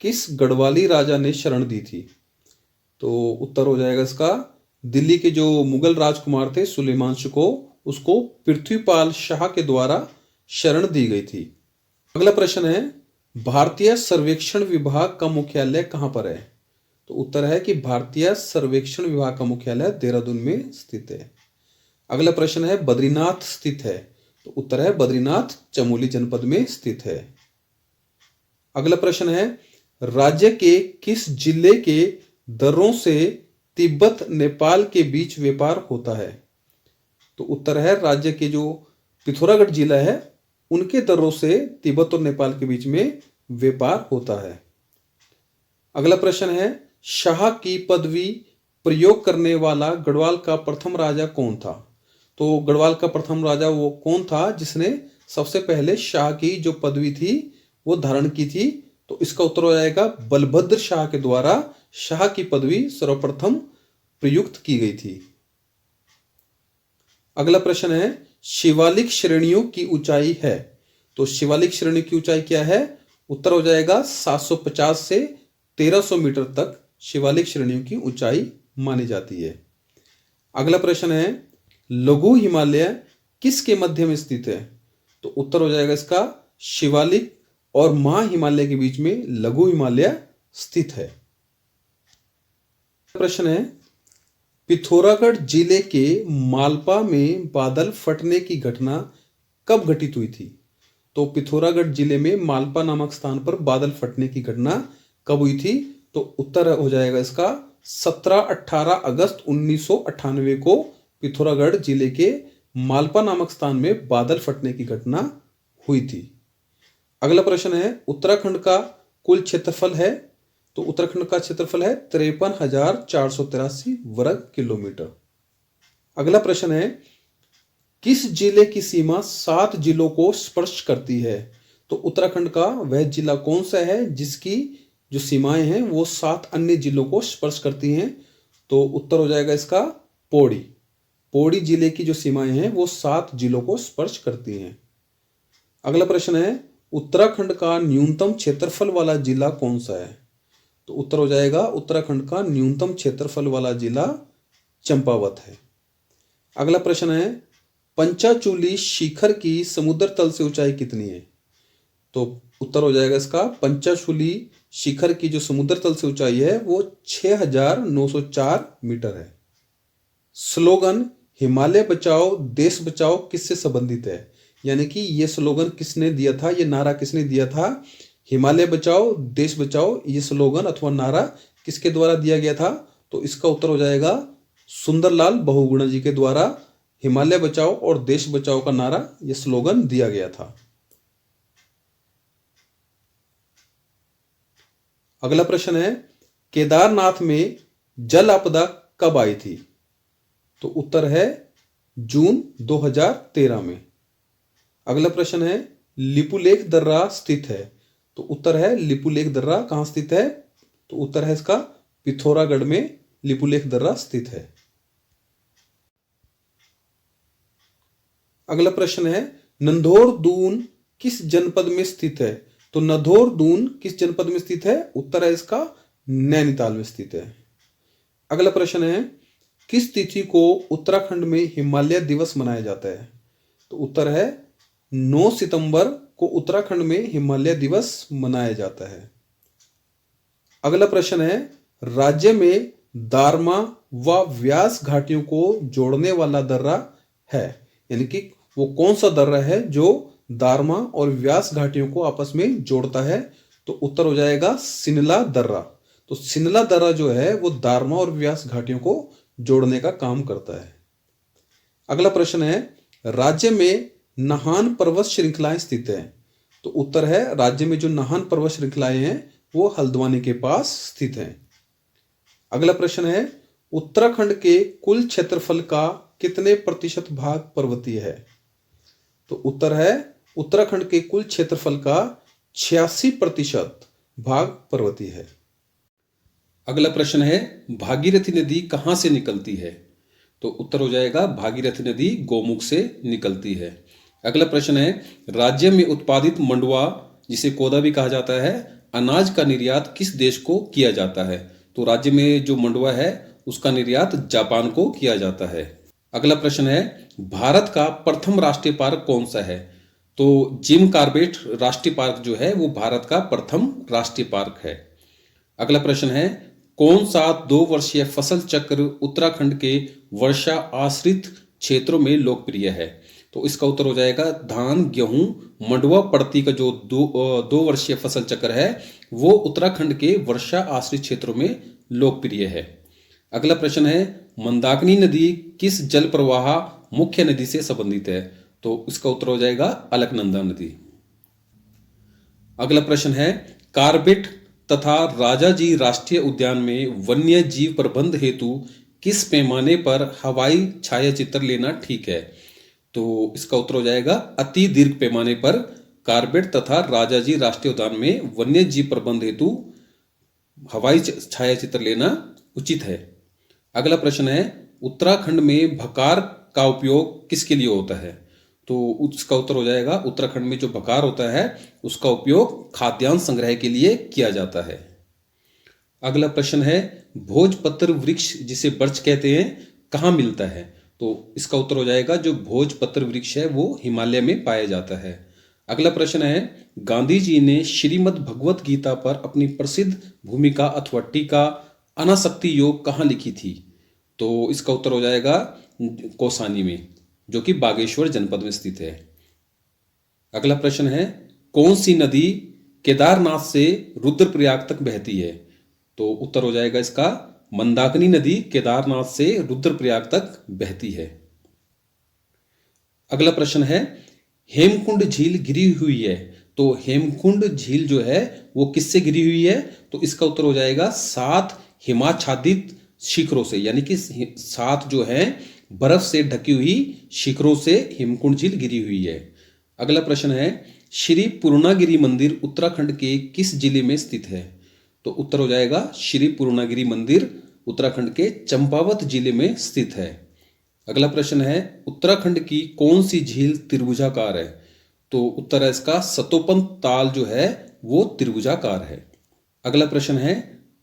किस गढ़वाली राजा ने शरण दी थी? तो उत्तर हो जाएगा इसका दिल्ली के जो मुगल राजकुमार थे सुलेमान शिकोह उसको पृथ्वीपाल शाह के द्वारा शरण दी गई थी। अगला प्रश्न है, भारतीय सर्वेक्षण विभाग का मुख्यालय कहां पर है? तो उत्तर है कि भारतीय सर्वेक्षण विभाग का मुख्यालय देहरादून में स्थित है। अगला प्रश्न है बद्रीनाथ स्थित है, तो उत्तर है बद्रीनाथ चमोली जनपद में स्थित है। अगला प्रश्न है राज्य के किस जिले के दर्रों से तिब्बत नेपाल के बीच व्यापार होता है? तो उत्तर है राज्य के जो पिथौरागढ़ जिला है उनके दर्रों से तिब्बत और नेपाल के बीच में व्यापार होता है। अगला प्रश्न है शाह की पदवी प्रयोग करने वाला गढ़वाल का प्रथम राजा कौन था? तो गढ़वाल का प्रथम राजा वो कौन था जिसने सबसे पहले शाह की जो पदवी थी वो धारण की थी? तो इसका उत्तर हो जाएगा बलभद्र शाह के द्वारा शाह की पदवी सर्वप्रथम प्रयुक्त की गई थी। अगला प्रश्न है शिवालिक श्रेणियों की ऊंचाई है, तो शिवालिक श्रेणी की ऊंचाई क्या है? उत्तर हो जाएगा 750 से 1300 मीटर तक शिवालिक श्रेणियों की ऊंचाई मानी जाती है। अगला प्रश्न है लघु हिमालय किसके मध्य में स्थित है? तो उत्तर हो जाएगा इसका शिवालिक और महा हिमालय के बीच में लघु हिमालय स्थित है। प्रश्न है पिथौरागढ़ जिले के मालपा में बादल फटने की घटना कब घटित हुई थी? तो पिथौरागढ़ जिले में मालपा नामक स्थान पर बादल फटने की घटना कब हुई थी? तो उत्तर हो जाएगा इसका 17-18 अगस्त 1998 को पिथौरागढ़ जिले के मालपा नामक स्थान में बादल फटने की घटना हुई थी। अगला प्रश्न है उत्तराखंड का कुल क्षेत्रफल है, तो उत्तराखंड का क्षेत्रफल है 53,483 वर्ग किलोमीटर। अगला प्रश्न है किस जिले की सीमा 7 जिलों को स्पर्श करती है? तो उत्तराखंड का वह जिला कौन सा है जिसकी जो सीमाएं हैं वो 7 अन्य जिलों को स्पर्श करती हैं? तो उत्तर हो जाएगा इसका पौड़ी। पौड़ी जिले की जो सीमाएं हैं वो 7 जिलों को स्पर्श करती हैं। अगला प्रश्न है उत्तराखंड का न्यूनतम क्षेत्रफल वाला जिला कौन सा है? तो उत्तर हो जाएगा उत्तराखंड का न्यूनतम क्षेत्रफल वाला जिला चंपावत है। अगला प्रश्न है पंचाचूली शिखर की समुद्र तल से ऊंचाई कितनी है? तो उत्तर हो जाएगा इसका पंचाचूली शिखर की जो समुद्र तल से ऊंचाई है वो 6,904 मीटर है। स्लोगन हिमालय बचाओ देश बचाओ किससे संबंधित है? यानी कि ये स्लोगन किसने दिया था, ये नारा किसने दिया था? हिमालय बचाओ देश बचाओ ये स्लोगन अथवा नारा किसके द्वारा दिया गया था? तो इसका उत्तर हो जाएगा सुंदरलाल बहुगुणा जी के द्वारा हिमालय बचाओ और देश बचाओ का नारा ये स्लोगन दिया गया था। अगला प्रश्न है केदारनाथ में जल आपदा कब आई थी? तो उत्तर है जून 2013 में। अगला प्रश्न है लिपुलेख दर्रा स्थित है, तो उत्तर है लिपुलेख दर्रा कहां स्थित है? तो उत्तर है इसका पिथौरागढ़ में लिपुलेख दर्रा स्थित है। अगला प्रश्न है नंधौर दून किस जनपद में स्थित है? तो नंधौर दून किस जनपद में स्थित है? उत्तर है इसका नैनीताल में स्थित है। अगला प्रश्न है किस तिथि को उत्तराखंड में हिमालय दिवस मनाया जाता है? तो उत्तर है 9 सितंबर को उत्तराखंड में हिमालय दिवस मनाया जाता है। अगला प्रश्न है राज्य में दारमा व व्यास घाटियों को जोड़ने वाला दर्रा है, यानी कि वो कौन सा दर्रा है जो दारमा और व्यास घाटियों को आपस में जोड़ता है? तो उत्तर हो जाएगा सिनला दर्रा। तो सिनला दर्रा जो है वो दारमा और व्यास घाटियों को जोड़ने का काम करता है। अगला प्रश्न है राज्य में नाहन पर्वत श्रृंखलाएं स्थित है, तो उत्तर है राज्य में जो नाहन पर्वत श्रृंखलाएं हैं वो हल्द्वानी के पास स्थित हैं। अगला प्रश्न है उत्तराखंड के कुल क्षेत्रफल का कितने प्रतिशत भाग पर्वतीय है? तो उत्तर है उत्तराखंड के कुल क्षेत्रफल का 86% भाग पर्वतीय है। अगला प्रश्न है भागीरथी नदी कहां से निकलती है? तो उत्तर हो जाएगा भागीरथी नदी गोमुख से निकलती है। अगला प्रश्न है राज्य में उत्पादित मंडुआ जिसे कोदा भी कहा जाता है अनाज का निर्यात किस देश को किया जाता है? तो राज्य में जो मंडुआ है उसका निर्यात जापान को किया जाता है। अगला प्रश्न है भारत का प्रथम राष्ट्रीय पार्क कौन सा है? तो जिम कॉर्बेट राष्ट्रीय पार्क जो है वो भारत का प्रथम राष्ट्रीय पार्क है। अगला प्रश्न है कौन सा 2 वर्षीय फसल चक्र उत्तराखंड के वर्षा आश्रित क्षेत्रों में लोकप्रिय है? तो इसका उत्तर हो जाएगा धान, गेहूं, मंडुवा पड़ती का जो दो वर्षीय फसल चक्र है वो उत्तराखंड के वर्षा आश्रित क्षेत्रों में लोकप्रिय है। अगला प्रश्न है मंदाकिनी नदी किस जल प्रवाह मुख्य नदी से संबंधित है? तो इसका उत्तर हो जाएगा अलकनंदा नदी। अगला प्रश्न है कार्बेट तथा राजाजी राष्ट्रीय उद्यान में वन्य जीव प्रबंध हेतु किस पैमाने पर हवाई छायाचित्र लेना ठीक है? तो इसका उत्तर हो जाएगा अति दीर्घ पैमाने पर कार्बेट तथा राजाजी राष्ट्रीय उद्यान में वन्य जीव प्रबंध हेतु हवाई छायाचित्र लेना उचित है। अगला प्रश्न है उत्तराखंड में भकार का उपयोग किसके लिए होता है? तो उसका उत्तर हो जाएगा उत्तराखंड में जो भकार होता है उसका उपयोग खाद्यान्न संग्रह के लिए किया जाता है। अगला प्रश्न है भोजपत्र वृक्ष जिसे बर्च कहते हैं कहाँ मिलता है? तो इसका उत्तर हो जाएगा जो भोजपत्र वृक्ष है वो हिमालय में पाया जाता है। अगला प्रश्न है गांधी जी ने श्रीमद् भगवत गीता पर अपनी प्रसिद्ध भूमिका अथवा टीका अनासक्ति योग कहाँ लिखी थी? तो इसका उत्तर हो जाएगा कौसानी में, जो कि बागेश्वर जनपद में स्थित है। अगला प्रश्न है कौन सी नदी केदारनाथ से रुद्रप्रयाग तक बहती है? तो उत्तर हो जाएगा इसका मंदाकिनी नदी केदारनाथ से रुद्रप्रयाग तक बहती है। अगला प्रश्न है हेमकुंड झील घिरी हुई है, तो हेमकुंड झील जो है वो किससे घिरी हुई है? तो इसका उत्तर हो जाएगा 7 हिमाच्छादित शिखरों से, यानी कि 7 जो है बर्फ से ढकी हुई शिखरों से हेमकुंड झील घिरी हुई है। अगला प्रश्न है श्री पूर्णागिरि मंदिर उत्तराखंड के किस जिले में स्थित है? तो उत्तर हो जाएगा श्री पूर्णागिरि मंदिर उत्तराखंड के चंपावत जिले में स्थित है। अगला प्रश्न है उत्तराखंड की कौन सी झील त्रिभुजाकार है? तो उत्तर है इसका सतोपंत ताल जो है वो त्रिभुजाकार है। अगला प्रश्न है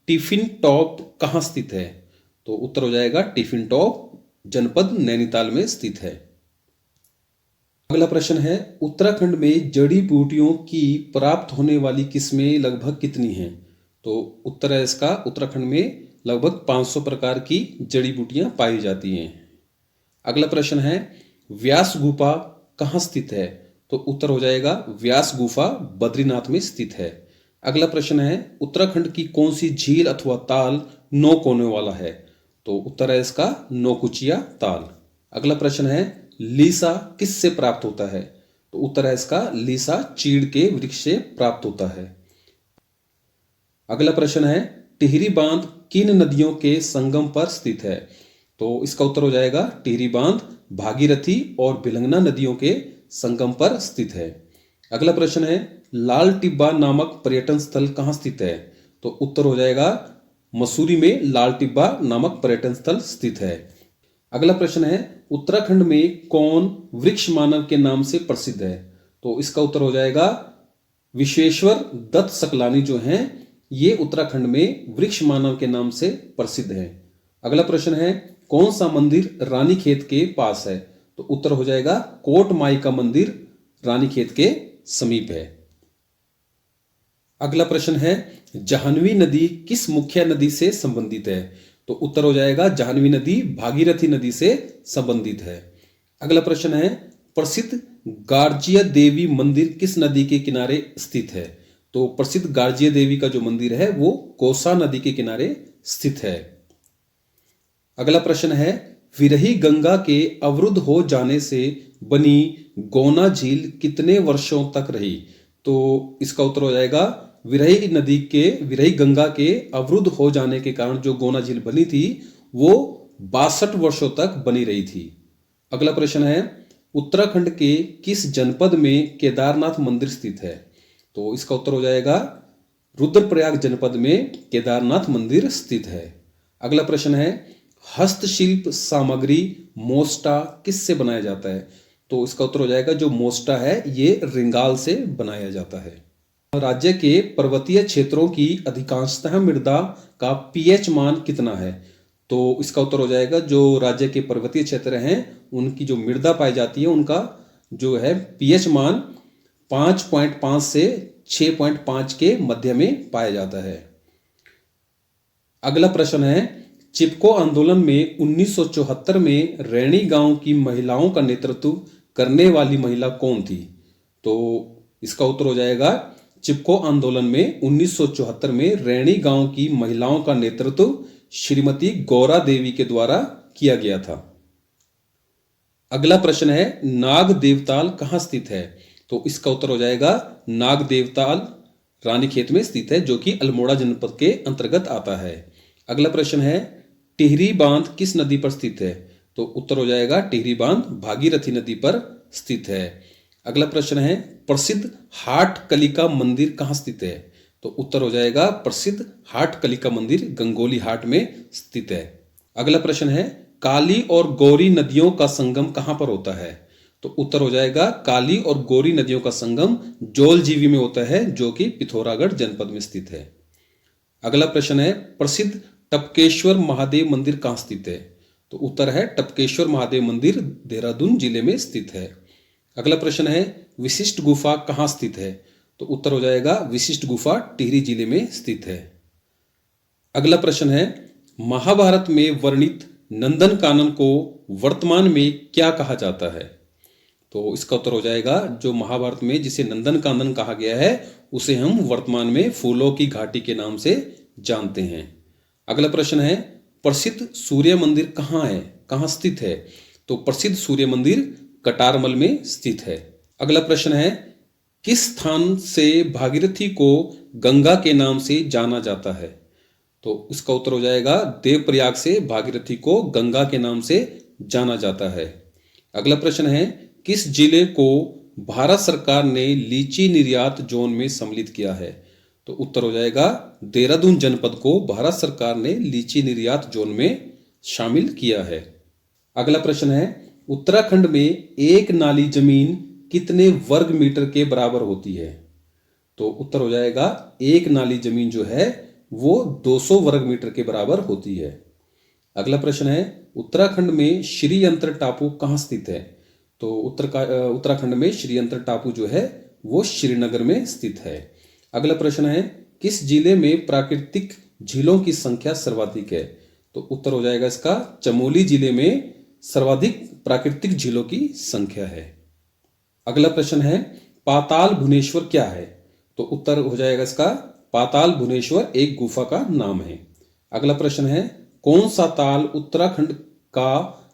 टिफिन टॉप कहाँ स्थित है? तो उत्तर हो जाएगा टिफिन टॉप जनपद नैनीताल में स्थित है। अगला प्रश्न है उत्तराखंड में जड़ी बूटियों की प्राप्त होने वाली किस्में लगभग कितनी हैं? तो उत्तर है इसका उत्तराखंड में लगभग 500 प्रकार की जड़ी बूटियां पाई जाती हैं। अगला प्रश्न है व्यास गुफा कहाँ स्थित है? तो उत्तर हो जाएगा व्यास गुफा बद्रीनाथ में स्थित है। अगला प्रश्न है उत्तराखंड की कौन सी झील अथवा ताल 9 कोने वाला है? तो उत्तर है इसका नौकुचिया ताल। अगला प्रश्न है लीसा किस से प्राप्त होता है? तो उत्तर है इसका लीसा चीड़ के वृक्ष से प्राप्त होता है। अगला प्रश्न है टिहरी बांध किन नदियों के संगम पर स्थित है? तो इसका उत्तर हो जाएगा टिहरी बांध भागीरथी और बिलंगना नदियों के संगम पर स्थित है। अगला प्रश्न है लाल टिब्बा नामक पर्यटन स्थल कहाँ स्थित है? तो उत्तर हो जाएगा मसूरी में लाल टिब्बा नामक पर्यटन स्थल स्थित है। अगला प्रश्न है उत्तराखंड में कौन वृक्ष मानव के नाम से प्रसिद्ध है? तो इसका उत्तर हो जाएगा विश्वेश्वर दत्त सकलानी जो हैं ये उत्तराखंड में वृक्ष मानव के नाम से प्रसिद्ध है। अगला प्रश्न है कौन सा मंदिर रानीखेत के पास है? तो उत्तर हो जाएगा कोट माई का मंदिर रानीखेत के समीप है। अगला प्रश्न है जाह्नवी नदी किस मुख्य नदी से संबंधित है? तो उत्तर हो जाएगा जाह्नवी नदी भागीरथी नदी से संबंधित है। अगला प्रश्न है प्रसिद्ध गार्जिया देवी मंदिर किस नदी के किनारे स्थित है? तो प्रसिद्ध गार्जिया देवी का जो मंदिर है वो कोसा नदी के किनारे स्थित है। अगला प्रश्न है विरही गंगा के अवरुद्ध हो जाने से बनी गोना झील कितने वर्षों तक रही? तो इसका उत्तर हो जाएगा विरही गंगा के अवरुद्ध हो जाने के कारण जो गोना झील बनी थी वो 62 वर्षों तक बनी रही थी। अगला प्रश्न है उत्तराखंड के किस जनपद में केदारनाथ मंदिर स्थित है? तो इसका उत्तर हो जाएगा रुद्रप्रयाग जनपद में केदारनाथ मंदिर स्थित है। अगला प्रश्न है हस्तशिल्प सामग्री मोस्टा किस से बनाया जाता है? तो इसका उत्तर हो जाएगा जो मोस्टा है ये रिंगाल से बनाया जाता है। राज्य के पर्वतीय क्षेत्रों की अधिकांशतः मृदा का पीएच मान कितना है? तो इसका उत्तर हो जाएगा जो राज्य के पर्वतीय क्षेत्र हैं उनकी जो मृदा पाई जाती है उनका जो है पीएच मान 5.5 से 6.5 के मध्य में पाया जाता है। अगला प्रश्न है चिपको आंदोलन में 1974 में रैणी गांव की महिलाओं का नेतृत्व करने वाली महिला कौन थी? तो इसका उत्तर हो जाएगा चिपको आंदोलन में 1974 में रैणी गांव की महिलाओं का नेतृत्व श्रीमती गौरा देवी के द्वारा किया गया था। अगला प्रश्न है, नाग देवताल कहाँ स्थित है? तो इसका उत्तर हो जाएगा नाग देवताल रानीखेत में स्थित है, जो कि अल्मोड़ा जनपद के अंतर्गत आता है। अगला प्रश्न है, टिहरी बांध किस नदी पर स्थित है? तो उत्तर हो जाएगा टिहरी बांध भागीरथी नदी पर स्थित है। अगला प्रश्न है, प्रसिद्ध हाट कलिका मंदिर कहाँ स्थित है? तो उत्तर हो जाएगा प्रसिद्ध हाट कलिका मंदिर गंगोली हाट में स्थित है। अगला प्रश्न है, काली और गौरी नदियों का संगम कहाँ पर होता है? तो उत्तर हो जाएगा काली और गौरी नदियों का संगम जोलजीवी में होता है, जो कि पिथौरागढ़ जनपद में स्थित है। अगला प्रश्न है, प्रसिद्ध टपकेश्वर महादेव मंदिर कहाँ स्थित है? तो उत्तर है टपकेश्वर महादेव मंदिर देहरादून जिले में स्थित है। अगला प्रश्न है, विशिष्ट गुफा कहाँ स्थित है? तो उत्तर हो जाएगा विशिष्ट गुफा टिहरी जिले में स्थित है। अगला प्रश्न है, महाभारत में वर्णित नंदन कानन को वर्तमान में क्या कहा जाता है? तो इसका उत्तर हो जाएगा जो महाभारत में जिसे नंदन कानन कहा गया है उसे हम वर्तमान में फूलों की घाटी के नाम से जानते हैं। अगला प्रश्न है, प्रसिद्ध सूर्य मंदिर कहाँ है, कहाँ स्थित है? तो प्रसिद्ध सूर्य मंदिर कटारमल में स्थित है। अगला प्रश्न है, किस स्थान से भागीरथी को गंगा के नाम से जाना जाता है? तो इसका उत्तर हो जाएगा देवप्रयाग से भागीरथी को गंगा के नाम से जाना जाता है। अगला प्रश्न है, किस जिले को भारत सरकार ने लीची निर्यात जोन में सम्मिलित किया है? तो उत्तर हो जाएगा देहरादून जनपद को भारत सरकार ने लीची निर्यात जोन में शामिल किया है। अगला प्रश्न है, उत्तराखंड में एक नाली जमीन कितने वर्ग मीटर के बराबर होती है? तो उत्तर हो जाएगा एक नाली जमीन जो है वो 200 वर्ग मीटर के बराबर होती है। अगला प्रश्न है, उत्तराखंड में श्रीयंत्र टापू कहाँ स्थित है? तो उत्तराखंड में श्रीयंत्र टापू जो है वो श्रीनगर में स्थित है। अगला प्रश्न है, किस जिले में प्राकृतिक झीलों की संख्या सर्वाधिक है? तो उत्तर हो जाएगा इसका चमोली जिले में सर्वाधिक प्राकृतिक झीलों की संख्या है। अगला प्रश्न है, पाताल भुवनेश्वर क्या है? तो उत्तर हो जाएगा इसका पाताल भुवनेश्वर एक गुफा का नाम है। अगला प्रश्न है, कौन सा ताल उत्तराखंड का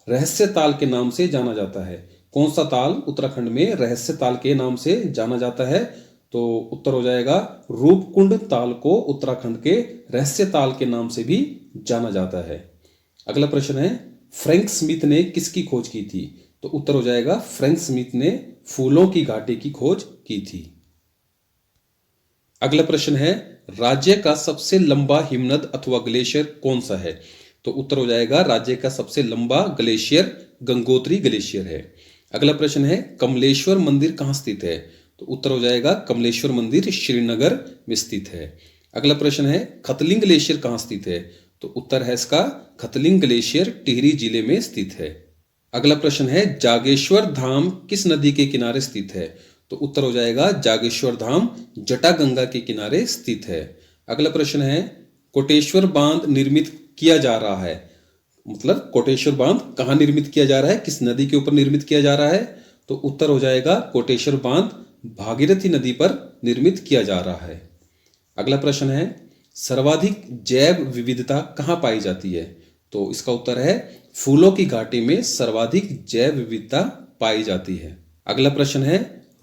रहस्य ताल के नाम से जाना जाता है? कौन सा ताल उत्तराखंड में रहस्य ताल के नाम से जाना जाता है? तो उत्तर हो जाएगा रूपकुंड ताल को उत्तराखंड के रहस्य ताल के नाम से भी जाना जाता है। अगला प्रश्न है, फ्रैंक स्मिथ ने किसकी खोज की थी? तो उत्तर हो जाएगा फ्रैंक स्मिथ ने फूलों की घाटी की खोज की थी। अगला प्रश्न है, राज्य का सबसे लंबा हिमनद अथवा ग्लेशियर कौन सा है? तो उत्तर हो जाएगा राज्य का सबसे लंबा ग्लेशियर गंगोत्री ग्लेशियर है। अगला प्रश्न है, कमलेश्वर मंदिर कहाँ स्थित है? तो उत्तर हो जाएगा कमलेश्वर मंदिर श्रीनगर में स्थित है। अगला प्रश्न है, खतलिंग ग्लेशियर कहाँ स्थित है? तो उत्तर है इसका खतलिंग ग्लेशियर टिहरी जिले में स्थित है। अगला प्रश्न है, जागेश्वर धाम किस नदी के किनारे स्थित है? तो उत्तर हो जाएगा जागेश्वर धाम जटागंगा के किनारे स्थित है। अगला प्रश्न है, कोटेश्वर बांध निर्मित किया जा रहा है, मतलब कोटेश्वर बांध कहाँ निर्मित किया जा रहा है, किस नदी के ऊपर निर्मित किया जा रहा है? तो उत्तर हो जाएगा कोटेश्वर बांध भागीरथी नदी पर निर्मित किया जा रहा है। अगला प्रश्न है, सर्वाधिक जैव विविधता कहाँ पाई जाती है? तो इसका उत्तर है फूलों की घाटी में सर्वाधिक जैव विविधता पाई जाती है। अगला प्रश्न है,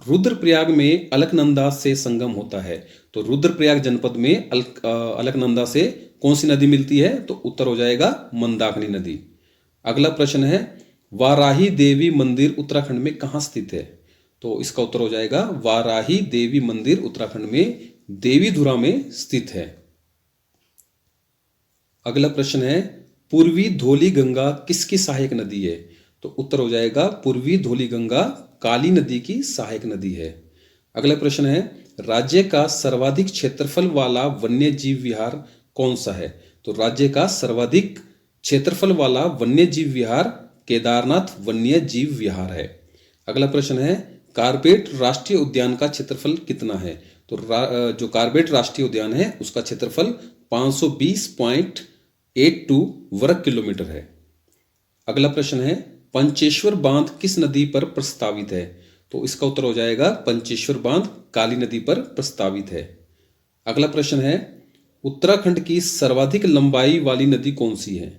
रुद्रप्रयाग में अलकनंदा से संगम होता है, तो रुद्रप्रयाग जनपद में अलकनंदा से कौन सी नदी मिलती है? तो उत्तर हो जाएगा मंदाकिनी नदी। अगला प्रश्न है, वाराही देवी मंदिर उत्तराखंड में कहाँ स्थित है? तो इसका उत्तर हो जाएगा वाराही देवी मंदिर उत्तराखंड में देवीधुरा में स्थित है। अगला प्रश्न है, पूर्वी धौली गंगा किसकी सहायक नदी है? तो उत्तर हो जाएगा पूर्वी धौली गंगा काली नदी की सहायक नदी है। अगला प्रश्न है, राज्य का सर्वाधिक क्षेत्रफल वाला वन्य जीव विहार कौन सा है? तो राज्य का सर्वाधिक क्षेत्रफल वाला वन्य जीव विहार केदारनाथ वन्य जीव विहार है। अगला प्रश्न है, कार्बेट राष्ट्रीय उद्यान का क्षेत्रफल कितना है? तो जो कार्बेट राष्ट्रीय उद्यान है उसका क्षेत्रफल 82 वर्ग किलोमीटर है। अगला प्रश्न है, पंचेश्वर बांध किस नदी पर प्रस्तावित है? तो इसका उत्तर हो जाएगा पंचेश्वर बांध काली नदी पर प्रस्तावित है। अगला प्रश्न है, उत्तराखंड की सर्वाधिक लंबाई वाली नदी कौन सी है?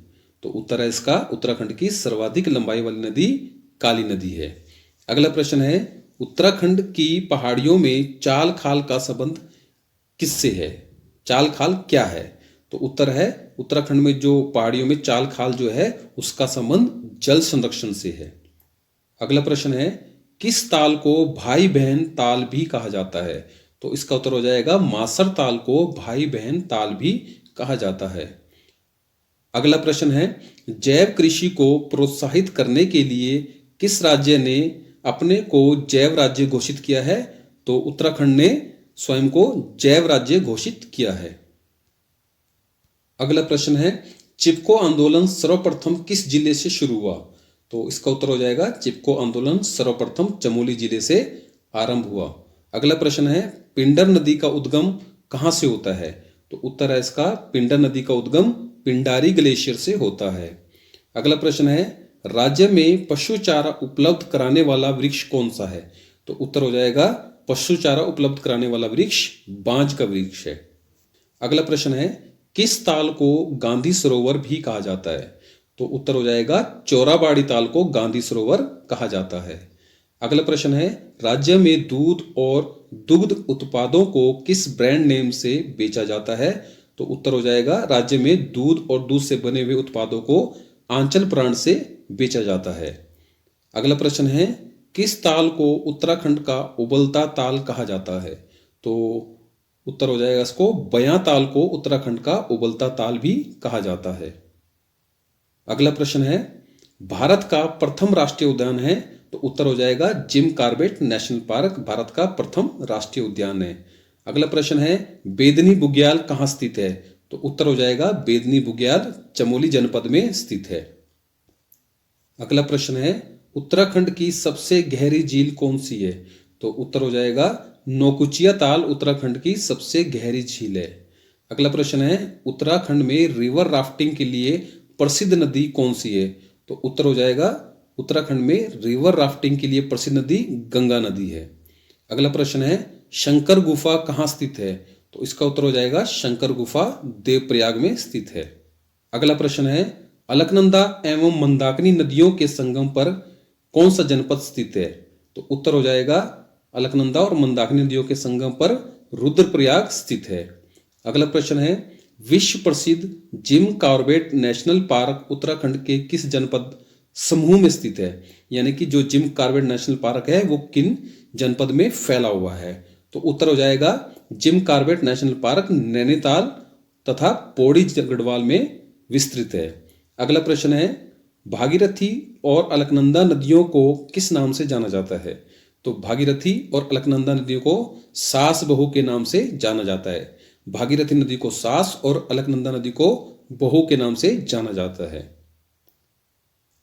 तो उत्तर है इसका उत्तराखंड की सर्वाधिक लंबाई वाली नदी काली नदी है। अगला प्रश्न है, उत्तराखंड की पहाड़ियों में चाल खाल का संबंध किससे है? चाल खाल क्या है? तो उत्तर है उत्तराखंड में जो पहाड़ियों में चाल खाल जो है उसका संबंध जल संरक्षण से है। अगला प्रश्न है, किस ताल को भाई बहन ताल भी कहा जाता है? तो इसका उत्तर हो जाएगा मासर ताल को भाई बहन ताल भी कहा जाता है। अगला प्रश्न है, जैव कृषि को प्रोत्साहित करने के लिए किस राज्य ने अपने को जैव राज्य घोषित किया है? तो उत्तराखंड ने स्वयं को जैव राज्य घोषित किया है। अगला प्रश्न है, चिपको आंदोलन सर्वप्रथम किस जिले से शुरू हुआ? तो इसका उत्तर हो जाएगा चिपको आंदोलन सर्वप्रथम चमोली जिले से आरंभ हुआ। अगला प्रश्न है, पिंडर नदी का उद्गम कहाँ से होता है? तो उत्तर है इसका पिंडर नदी का उद्गम पिंडारी ग्लेशियर से होता है। अगला प्रश्न है, राज्य में पशु चारा उपलब्ध कराने वाला वृक्ष कौन सा है? तो उत्तर हो जाएगा पशु चारा उपलब्ध कराने वाला वृक्ष बांज का वृक्ष है। अगला प्रश्न है, किस ताल को गांधी सरोवर भी कहा जाता है? तो उत्तर हो जाएगा चोराबाड़ी ताल को गांधी सरोवर कहा जाता है। अगला प्रश्न है, राज्य में दूध और दुग्ध उत्पादों को किस ब्रांड नेम से बेचा जाता है? तो उत्तर हो जाएगा राज्य में दूध और दूध से बने हुए उत्पादों को आंचल ब्रांड से बेचा जाता है। अगला प्रश्न है, किस ताल को उत्तराखंड का उबलता ताल कहा जाता है? तो उत्तर हो जाएगा इसको बयां ताल को उत्तराखंड का उबलता ताल भी कहा जाता है। अगला प्रश्न है, भारत का प्रथम राष्ट्रीय उद्यान है? तो उत्तर हो जाएगा Jim Corbett national park Bharat का प्रथम राष्ट्रीय उद्यान है। अगला प्रश्न है, बेदनी बुग्याल कहाँ स्थित है? तो उत्तर हो जाएगा बेदनी बुग्याल चमोली जनपद में स्थित है। अगला प्रश्न है, उत्तराखंड की सबसे गहरी झील कौन सी है? तो उत्तर हो जाएगा नौकुचिया ताल उत्तराखंड की सबसे गहरी झील है। अगला प्रश्न है, उत्तराखंड में रिवर राफ्टिंग के लिए प्रसिद्ध नदी कौन सी है? तो उत्तर हो जाएगा उत्तराखंड में रिवर राफ्टिंग के लिए प्रसिद्ध नदी गंगा नदी है। अगला प्रश्न है, शंकर गुफा कहाँ स्थित है? तो इसका उत्तर हो जाएगा शंकर गुफा देवप्रयाग में स्थित है। अगला प्रश्न है, अलकनंदा एवं मंदाकिनी नदियों के संगम पर कौन सा जनपद स्थित है? तो उत्तर हो जाएगा अलकनंदा और मंदाकिनी नदियों के संगम पर रुद्रप्रयाग स्थित है। अगला प्रश्न है, विश्व प्रसिद्ध Jim Corbett national park Uttarakhand के किस जनपद समूह में स्थित है? यानी कि जो जिम कॉर्बेट नेशनल पार्क है वो किन जनपद में फैला हुआ है? तो उत्तर हो जाएगा Jim Corbett national park Nainital तथा पौड़ी गढ़वाल में विस्तृत है। अगला प्रश्न है, भागीरथी और अलकनंदा नदियों को किस नाम से जाना जाता है? तो भागीरथी और अलकनंदा नदियों को सास बहू के नाम से जाना जाता है। भागीरथी नदी को सास और अलकनंदा नदी को बहू के नाम से जाना जाता है।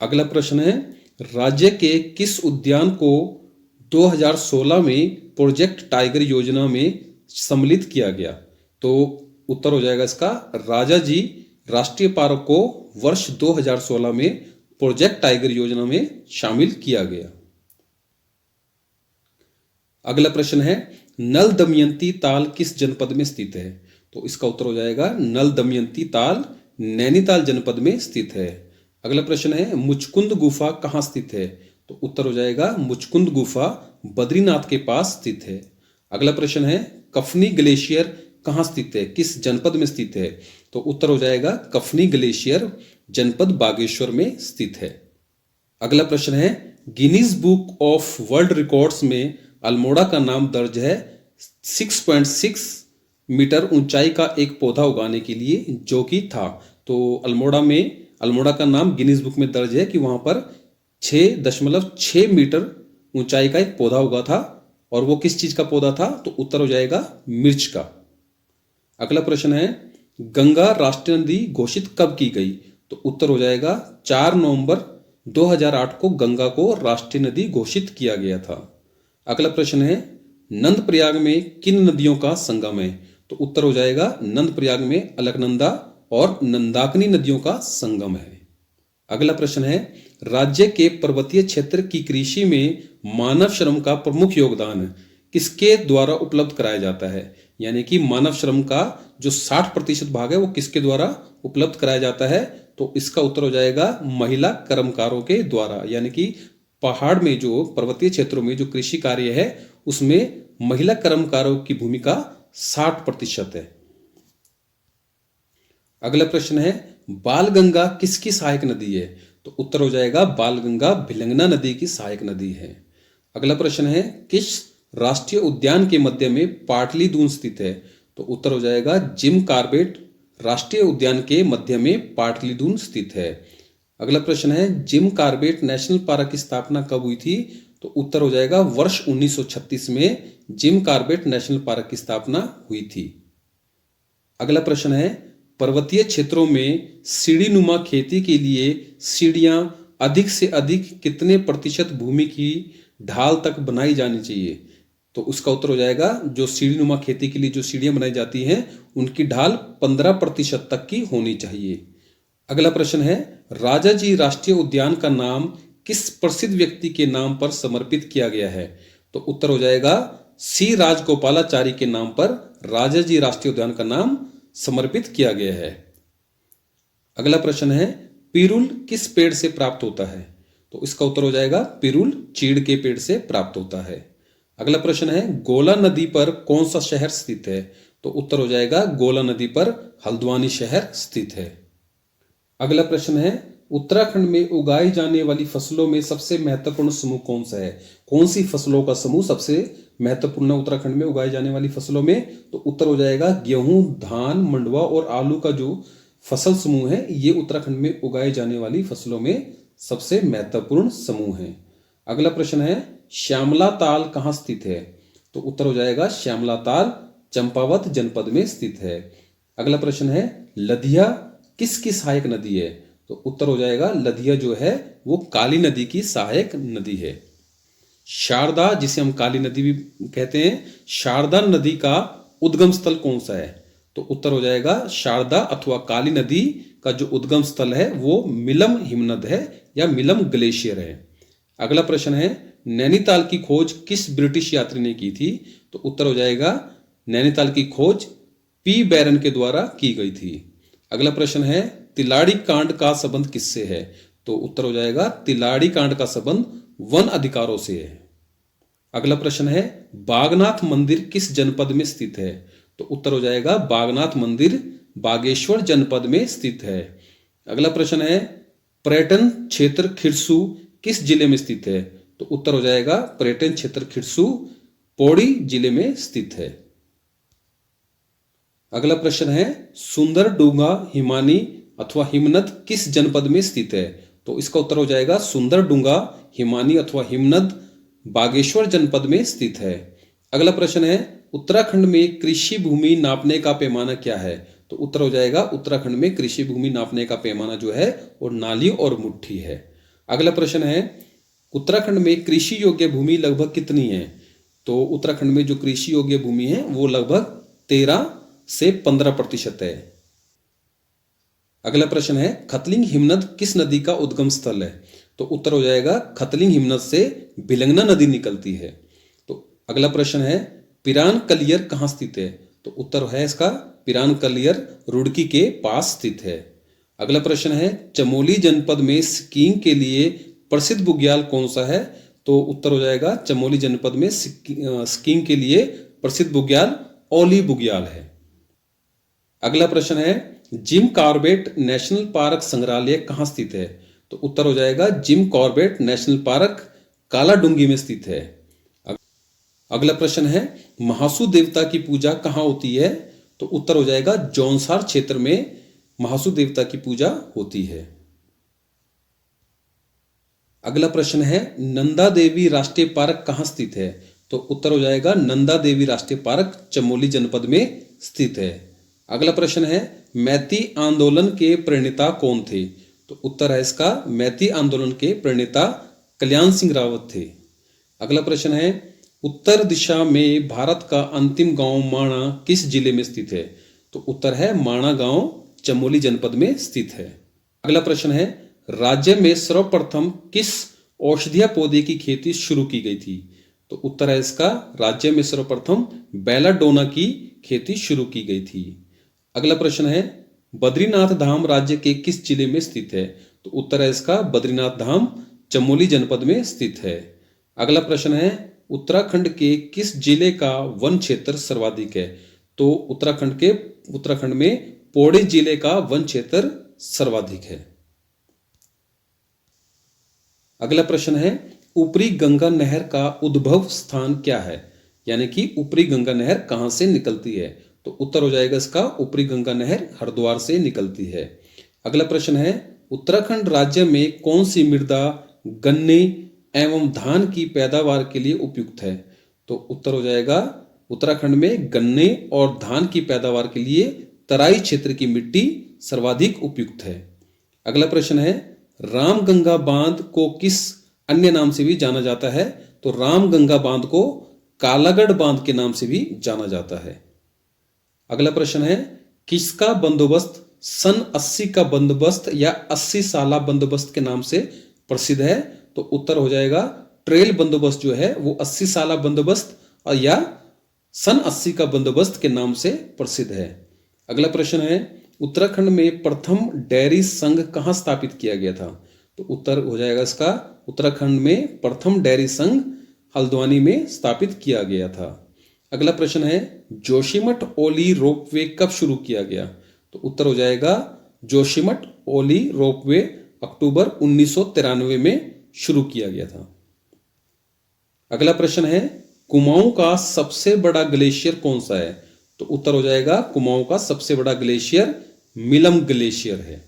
अगला प्रश्न है, राज्य के किस उद्यान को 2016 में प्रोजेक्ट टाइगर योजना में सम्मिलित किया गया? तो उत्तर हो जाएगा इसका राजाजी राष्ट्रीय पार्क को वर्ष 2016 में प्रोजेक्ट टाइगर योजना में शामिल किया गया। अगला प्रश्न है, नल दमयंती ताल किस जनपद में स्थित है? तो इसका उत्तर हो जाएगा नल दमयंती ताल नैनीताल जनपद में स्थित है। अगला प्रश्न है, मुचकुंद गुफा कहाँ स्थित है? तो उत्तर हो जाएगा मुचकुंद गुफा बद्रीनाथ के पास स्थित है। अगला प्रश्न है, कफनी ग्लेशियर कहाँ स्थित है, किस जनपद में स्थित है? तो उत्तर हो जाएगा कफनी ग्लेशियर जनपद बागेश्वर में स्थित है। अगला प्रश्न है, Guinness book of world records में अल्मोड़ा का नाम दर्ज है 6.6 मीटर ऊंचाई का एक पौधा उगाने के लिए जो कि था। तो अल्मोड़ा का नाम गिनीज बुक में दर्ज है कि वहां पर 6.6 मीटर ऊंचाई का एक पौधा उगा था। और वो किस चीज का पौधा था? तो उत्तर हो जाएगा मिर्च का। अगला प्रश्न है, गंगा राष्ट्रीय नदी घोषित कब की गई? तो उत्तर हो जाएगा 4 नवंबर 2008 को गंगा को राष्ट्रीय नदी घोषित किया गया था। अगला प्रश्न है, नंदप्रयाग में किन नदियों का संगम है? तो उत्तर हो जाएगा नंदप्रयाग में अलकनंदा और नंदाकिनी नदियों का संगम है। अगला प्रश्न है, राज्य के पर्वतीय क्षेत्र की कृषि में मानव श्रम का प्रमुख योगदान किसके द्वारा उपलब्ध कराया जाता है? यानी कि मानव श्रम का जो 60% भाग है वो किसके द्वारा उपलब्ध कराया जाता है? तो इसका उत्तर हो जाएगा महिला कर्मकारों के द्वारा। यानी कि पहाड़ में जो पर्वतीय क्षेत्रों में जो कृषि कार्य है उसमें महिला कर्मकारों की भूमिका 60% है। अगला प्रश्न है, बालगंगा किसकी सहायक नदी है? तो उत्तर हो जाएगा बालगंगा भिलंगना नदी की सहायक नदी है। अगला प्रश्न है, किस राष्ट्रीय उद्यान के मध्य में पाटली दून स्थित है? तो उत्तर हो जाएगा जिम कॉर्बेट राष्ट्रीय उद्यान के मध्य में पाटली दून स्थित है। अगला प्रश्न है, जिम कॉर्बेट नेशनल पार्क की स्थापना कब हुई थी? तो उत्तर हो जाएगा वर्ष 1936 में जिम कॉर्बेट नेशनल पार्क की स्थापना हुई थी। अगला प्रश्न है, पर्वतीय क्षेत्रों में सीढ़ीनुमा खेती के लिए सीढ़ियां अधिक से अधिक कितने प्रतिशत भूमि की ढाल तक बनाई जानी चाहिए? तो उसका उत्तर हो जाएगा जो सीढ़ीनुमा खेती के लिए जो सीढ़ियां बनाई जाती हैं उनकी ढाल 15% तक की होनी चाहिए। अगला प्रश्न है, राजाजी राष्ट्रीय उद्यान का नाम किस प्रसिद्ध व्यक्ति के नाम पर समर्पित किया गया है? तो उत्तर हो जाएगा सी राजगोपालाचारी के नाम पर राजाजी राष्ट्रीय उद्यान का नाम समर्पित किया गया है। अगला प्रश्न है, पिरुल किस पेड़ से प्राप्त होता है? तो इसका उत्तर हो जाएगा पिरुल चीड़ के पेड़ से प्राप्त होता है। अगला प्रश्न है, गोला नदी पर कौन सा शहर स्थित है? तो उत्तर हो जाएगा गोला नदी पर हल्द्वानी शहर स्थित है। अगला प्रश्न है, उत्तराखंड में उगाई जाने वाली फसलों में सबसे महत्वपूर्ण समूह कौन सा है? कौन सी फसलों का समूह सबसे महत्वपूर्ण है उत्तराखंड में उगाई जाने वाली फसलों में? तो उत्तर हो जाएगा गेहूं, धान, मंडुवा और आलू का जो फसल समूह है ये उत्तराखंड में उगाई जाने वाली फसलों में सबसे महत्वपूर्ण समूह है। अगला प्रश्न है, श्यामला ताल कहाँ स्थित है? तो उत्तर हो जाएगा श्यामला ताल चंपावत जनपद में स्थित है। अगला प्रश्न है, लधिया किसकी सहायक नदी है? तो उत्तर हो जाएगा लधिया जो है वो काली नदी की सहायक नदी है। शारदा जिसे हम काली नदी भी कहते हैं, शारदा नदी का उद्गम स्थल कौन सा है? तो उत्तर हो जाएगा शारदा अथवा काली नदी का जो उद्गम स्थल है वो मिलम हिमनद है या मिलम ग्लेशियर है। अगला प्रश्न है, नैनीताल की खोज किस ब्रिटिश यात्री ने की थी? तो उत्तर हो जाएगा नैनीताल की खोज पी बैरन के द्वारा की गई थी। अगला प्रश्न है, तिलाड़ी कांड का संबंध किससे है? तो उत्तर हो जाएगा तिलाड़ी कांड का संबंध वन अधिकारों से है। अगला प्रश्न है, बागनाथ मंदिर किस जनपद में स्थित है? तो उत्तर हो जाएगा बागनाथ मंदिर बागेश्वर जनपद में स्थित है। अगला प्रश्न है, पर्यटन क्षेत्र खिरसू किस जिले में स्थित है? तो उत्तर हो जाएगा पर्यटन क्षेत्र खिरसू पौड़ी जिले में स्थित है। अगला प्रश्न है, सुंदरडूंगा हिमानी अथवा हिमनद किस जनपद में स्थित है? तो इसका उत्तर हो जाएगा सुंदरडूंगा हिमानी अथवा हिमनद बागेश्वर जनपद में स्थित है। अगला प्रश्न है, उत्तराखंड में कृषि भूमि नापने का पैमाना क्या है? तो उत्तर हो जाएगा उत्तराखंड में कृषि भूमि नापने का पैमाना जो है वो नाली और मुट्ठी है। अगला प्रश्न है, उत्तराखंड में कृषि योग्य भूमि लगभग कितनी है? तो उत्तराखंड में जो कृषि योग्य भूमि है वो लगभग 13 से 15% है। अगला प्रश्न है, खतलिंग हिमनद किस नदी का उद्गम स्थल है? तो उत्तर हो जाएगा खतलिंग हिमनद से भिलंगना नदी निकलती है। तो अगला प्रश्न है, पिरान कलियर कहाँ स्थित है? तो उत्तर है इसका पिरान कलियर रुड़की के पास स्थित है। अगला प्रश्न है, चमोली जनपद में स्कीइंग के लिए प्रसिद्ध बुग्याल कौन सा है? तो उत्तर हो जाएगा चमोली जनपद में स्कीइंग के लिए प्रसिद्ध बुग्याल ओली बुग्याल है। अगला प्रश्न है, जिम कॉर्बेट नेशनल पार्क संग्रहालय कहाँ स्थित है? तो उत्तर हो जाएगा Jim Corbett national park Kaladhungi में स्थित है। अगला प्रश्न है, महासू देवता की पूजा कहाँ होती है? तो उत्तर हो जाएगा जौनसार क्षेत्र में महासू देवता की पूजा होती है। अगला प्रश्न है, नंदा देवी राष्ट्रीय पार्क कहाँ स्थित है? तो उत्तर हो जाएगा नंदा देवी राष्ट्रीय पार्क चमोली जनपद में स्थित है। अगला प्रश्न है, मैती आंदोलन के प्रणेता कौन थे? तो उत्तर है इसका मैती आंदोलन के प्रणेता कल्याण सिंह रावत थे। अगला प्रश्न है, उत्तर दिशा में भारत का अंतिम गांव माणा किस जिले में स्थित है? तो उत्तर है माणा गांव चमोली जनपद में स्थित है। अगला प्रश्न है, राज्य में सर्वप्रथम किस औषधीय पौधे की खेती शुरू की गई थी? तो उत्तर है इसका, राज्य में सर्वप्रथम बेलाडोना की खेती शुरू की गई थी। अगला प्रश्न है, बद्रीनाथ धाम राज्य के किस जिले में स्थित है? तो उत्तर है इसका, बद्रीनाथ धाम चमोली जनपद में स्थित है। अगला प्रश्न है, उत्तराखंड के किस जिले का वन क्षेत्र सर्वाधिक है? तो उत्तराखंड में पौड़ी जिले का वन क्षेत्र सर्वाधिक है। अगला प्रश्न है, ऊपरी गंगा नहर का उद्भव स्थान क्या है? यानी कि ऊपरी गंगा नहर कहां से निकलती है? तो उत्तर हो जाएगा इसका, ऊपरी गंगा नहर हरिद्वार से निकलती है। अगला प्रश्न है, उत्तराखंड राज्य में कौन सी मृदा गन्ने एवं धान की पैदावार के लिए उपयुक्त है? तो उत्तर हो जाएगा, उत्तराखंड में गन्ने और धान की पैदावार के लिए तराई क्षेत्र की मिट्टी सर्वाधिक उपयुक्त है। अगला प्रश्न है, रामगंगा बांध को किस अन्य नाम से भी जाना जाता है? तो रामगंगा बांध को कालागढ़ बांध के नाम से भी जाना जाता है। अगला प्रश्न है, किसका बंदोबस्त सन 80 का बंदोबस्त या 80 साला बंदोबस्त के नाम से प्रसिद्ध है? तो उत्तर हो जाएगा, ट्रेल बंदोबस्त जो है वो 80 साला बंदोबस्त या सन 80 का बंदोबस्त के नाम से प्रसिद्ध है। अगला प्रश्न है, उत्तराखंड में प्रथम डेयरी संघ कहाँ स्थापित किया गया था? तो उत्तर हो जाएगा इसका, उत्तराखंड में प्रथम डेयरी संघ हल्द्वानी में स्थापित किया गया था। अगला प्रश्न है, जोशीमठ ओली रोपवे कब शुरू किया गया? तो उत्तर हो जाएगा, जोशीमठ ओली रोपवे अक्टूबर 1993 में शुरू किया गया था। अगला प्रश्न है, कुमाऊं का सबसे बड़ा ग्लेशियर कौन सा है? तो उत्तर हो जाएगा, कुमाऊं का सबसे बड़ा ग्लेशियर मिलम ग्लेशियर है।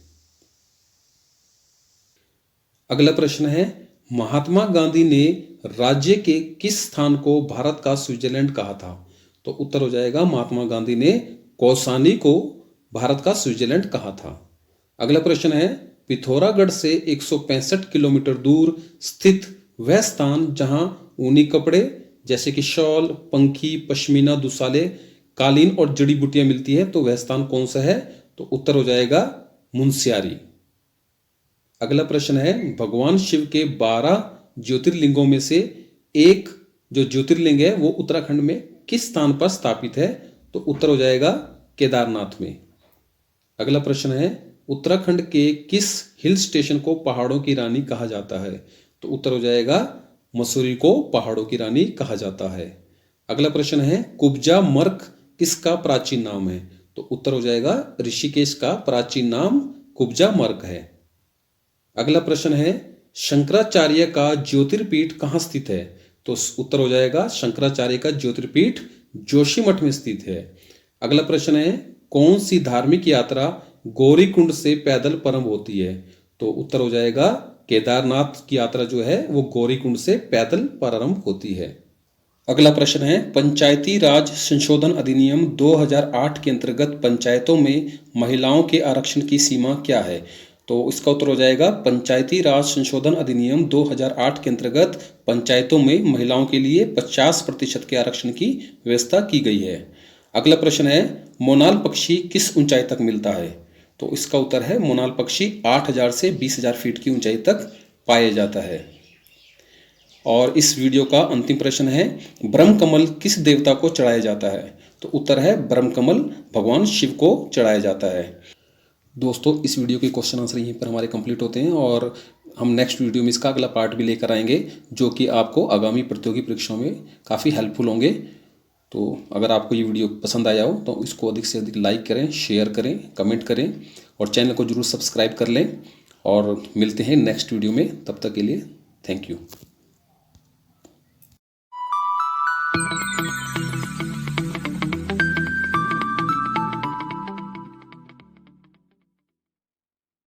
अगला प्रश्न है, महात्मा गांधी ने राज्य के किस स्थान को भारत का स्विट्जरलैंड कहा था? तो उत्तर हो जाएगा, महात्मा गांधी ने कौसानी को भारत का स्विट्जरलैंड कहा था। अगला प्रश्न है, पिथौरागढ़ से 165 किलोमीटर दूर स्थित वह स्थान जहां ऊनी कपड़े जैसे कि शॉल, पंखी, पश्मीना, दुसाले, कालीन और जड़ी बूटियां मिलती है, तो वह स्थान कौन सा है? तो उत्तर हो जाएगा, मुनस्यारी। अगला प्रश्न है, भगवान शिव के 12 ज्योतिर्लिंगों में से एक जो ज्योतिर्लिंग है वो उत्तराखंड में किस स्थान पर स्थापित है? तो उत्तर हो जाएगा, केदारनाथ में। अगला प्रश्न है, उत्तराखंड के किस हिल स्टेशन को पहाड़ों की रानी कहा जाता है? तो उत्तर हो जाएगा, मसूरी को पहाड़ों की रानी कहा जाता है। अगला प्रश्न है, कुब्जा मर्ग किसका प्राचीन नाम है? तो उत्तर हो जाएगा, ऋषिकेश का प्राचीन नाम कुब्जा मर्ग है। अगला प्रश्न है, शंकराचार्य का ज्योतिर्पीठ कहाँ स्थित है? तो उत्तर हो जाएगा, शंकराचार्य का ज्योतिर्पीठ जोशीमठ में स्थित है। अगला प्रश्न है, कौन सी धार्मिक यात्रा गौरीकुंड से पैदल प्रारंभ होती है? तो उत्तर हो जाएगा, केदारनाथ की यात्रा जो है वो गौरीकुंड से पैदल प्रारंभ होती है। अगला प्रश्न है, पंचायती राज संशोधन अधिनियम 2008 के अंतर्गत पंचायतों में महिलाओं के आरक्षण की सीमा क्या है? तो इसका उत्तर हो जाएगा, पंचायती राज संशोधन अधिनियम 2008 के अंतर्गत पंचायतों में महिलाओं के लिए 50% के आरक्षण की व्यवस्था की गई है। अगला प्रश्न है, मोनाल पक्षी किस ऊंचाई तक मिलता है? तो इसका उत्तर है, मोनाल पक्षी 8000 से 20000 फीट की ऊंचाई तक पाया जाता है। और इस वीडियो का अंतिम प्रश्न है, ब्रह्म कमल किस देवता को चढ़ाया जाता है? तो उत्तर है, ब्रह्म कमल भगवान शिव को चढ़ाया जाता है। दोस्तों, इस वीडियो के क्वेश्चन आंसर यहीं पर हमारे कंप्लीट होते हैं और हम नेक्स्ट वीडियो में इसका अगला पार्ट भी लेकर आएंगे जो कि आपको आगामी प्रतियोगी परीक्षाओं में काफ़ी हेल्पफुल होंगे। तो अगर आपको ये वीडियो पसंद आया हो तो इसको अधिक से अधिक लाइक करें, शेयर करें, कमेंट करें और चैनल को जरूर सब्सक्राइब कर लें और मिलते हैं नेक्स्ट वीडियो में। तब तक के लिए थैंक यू।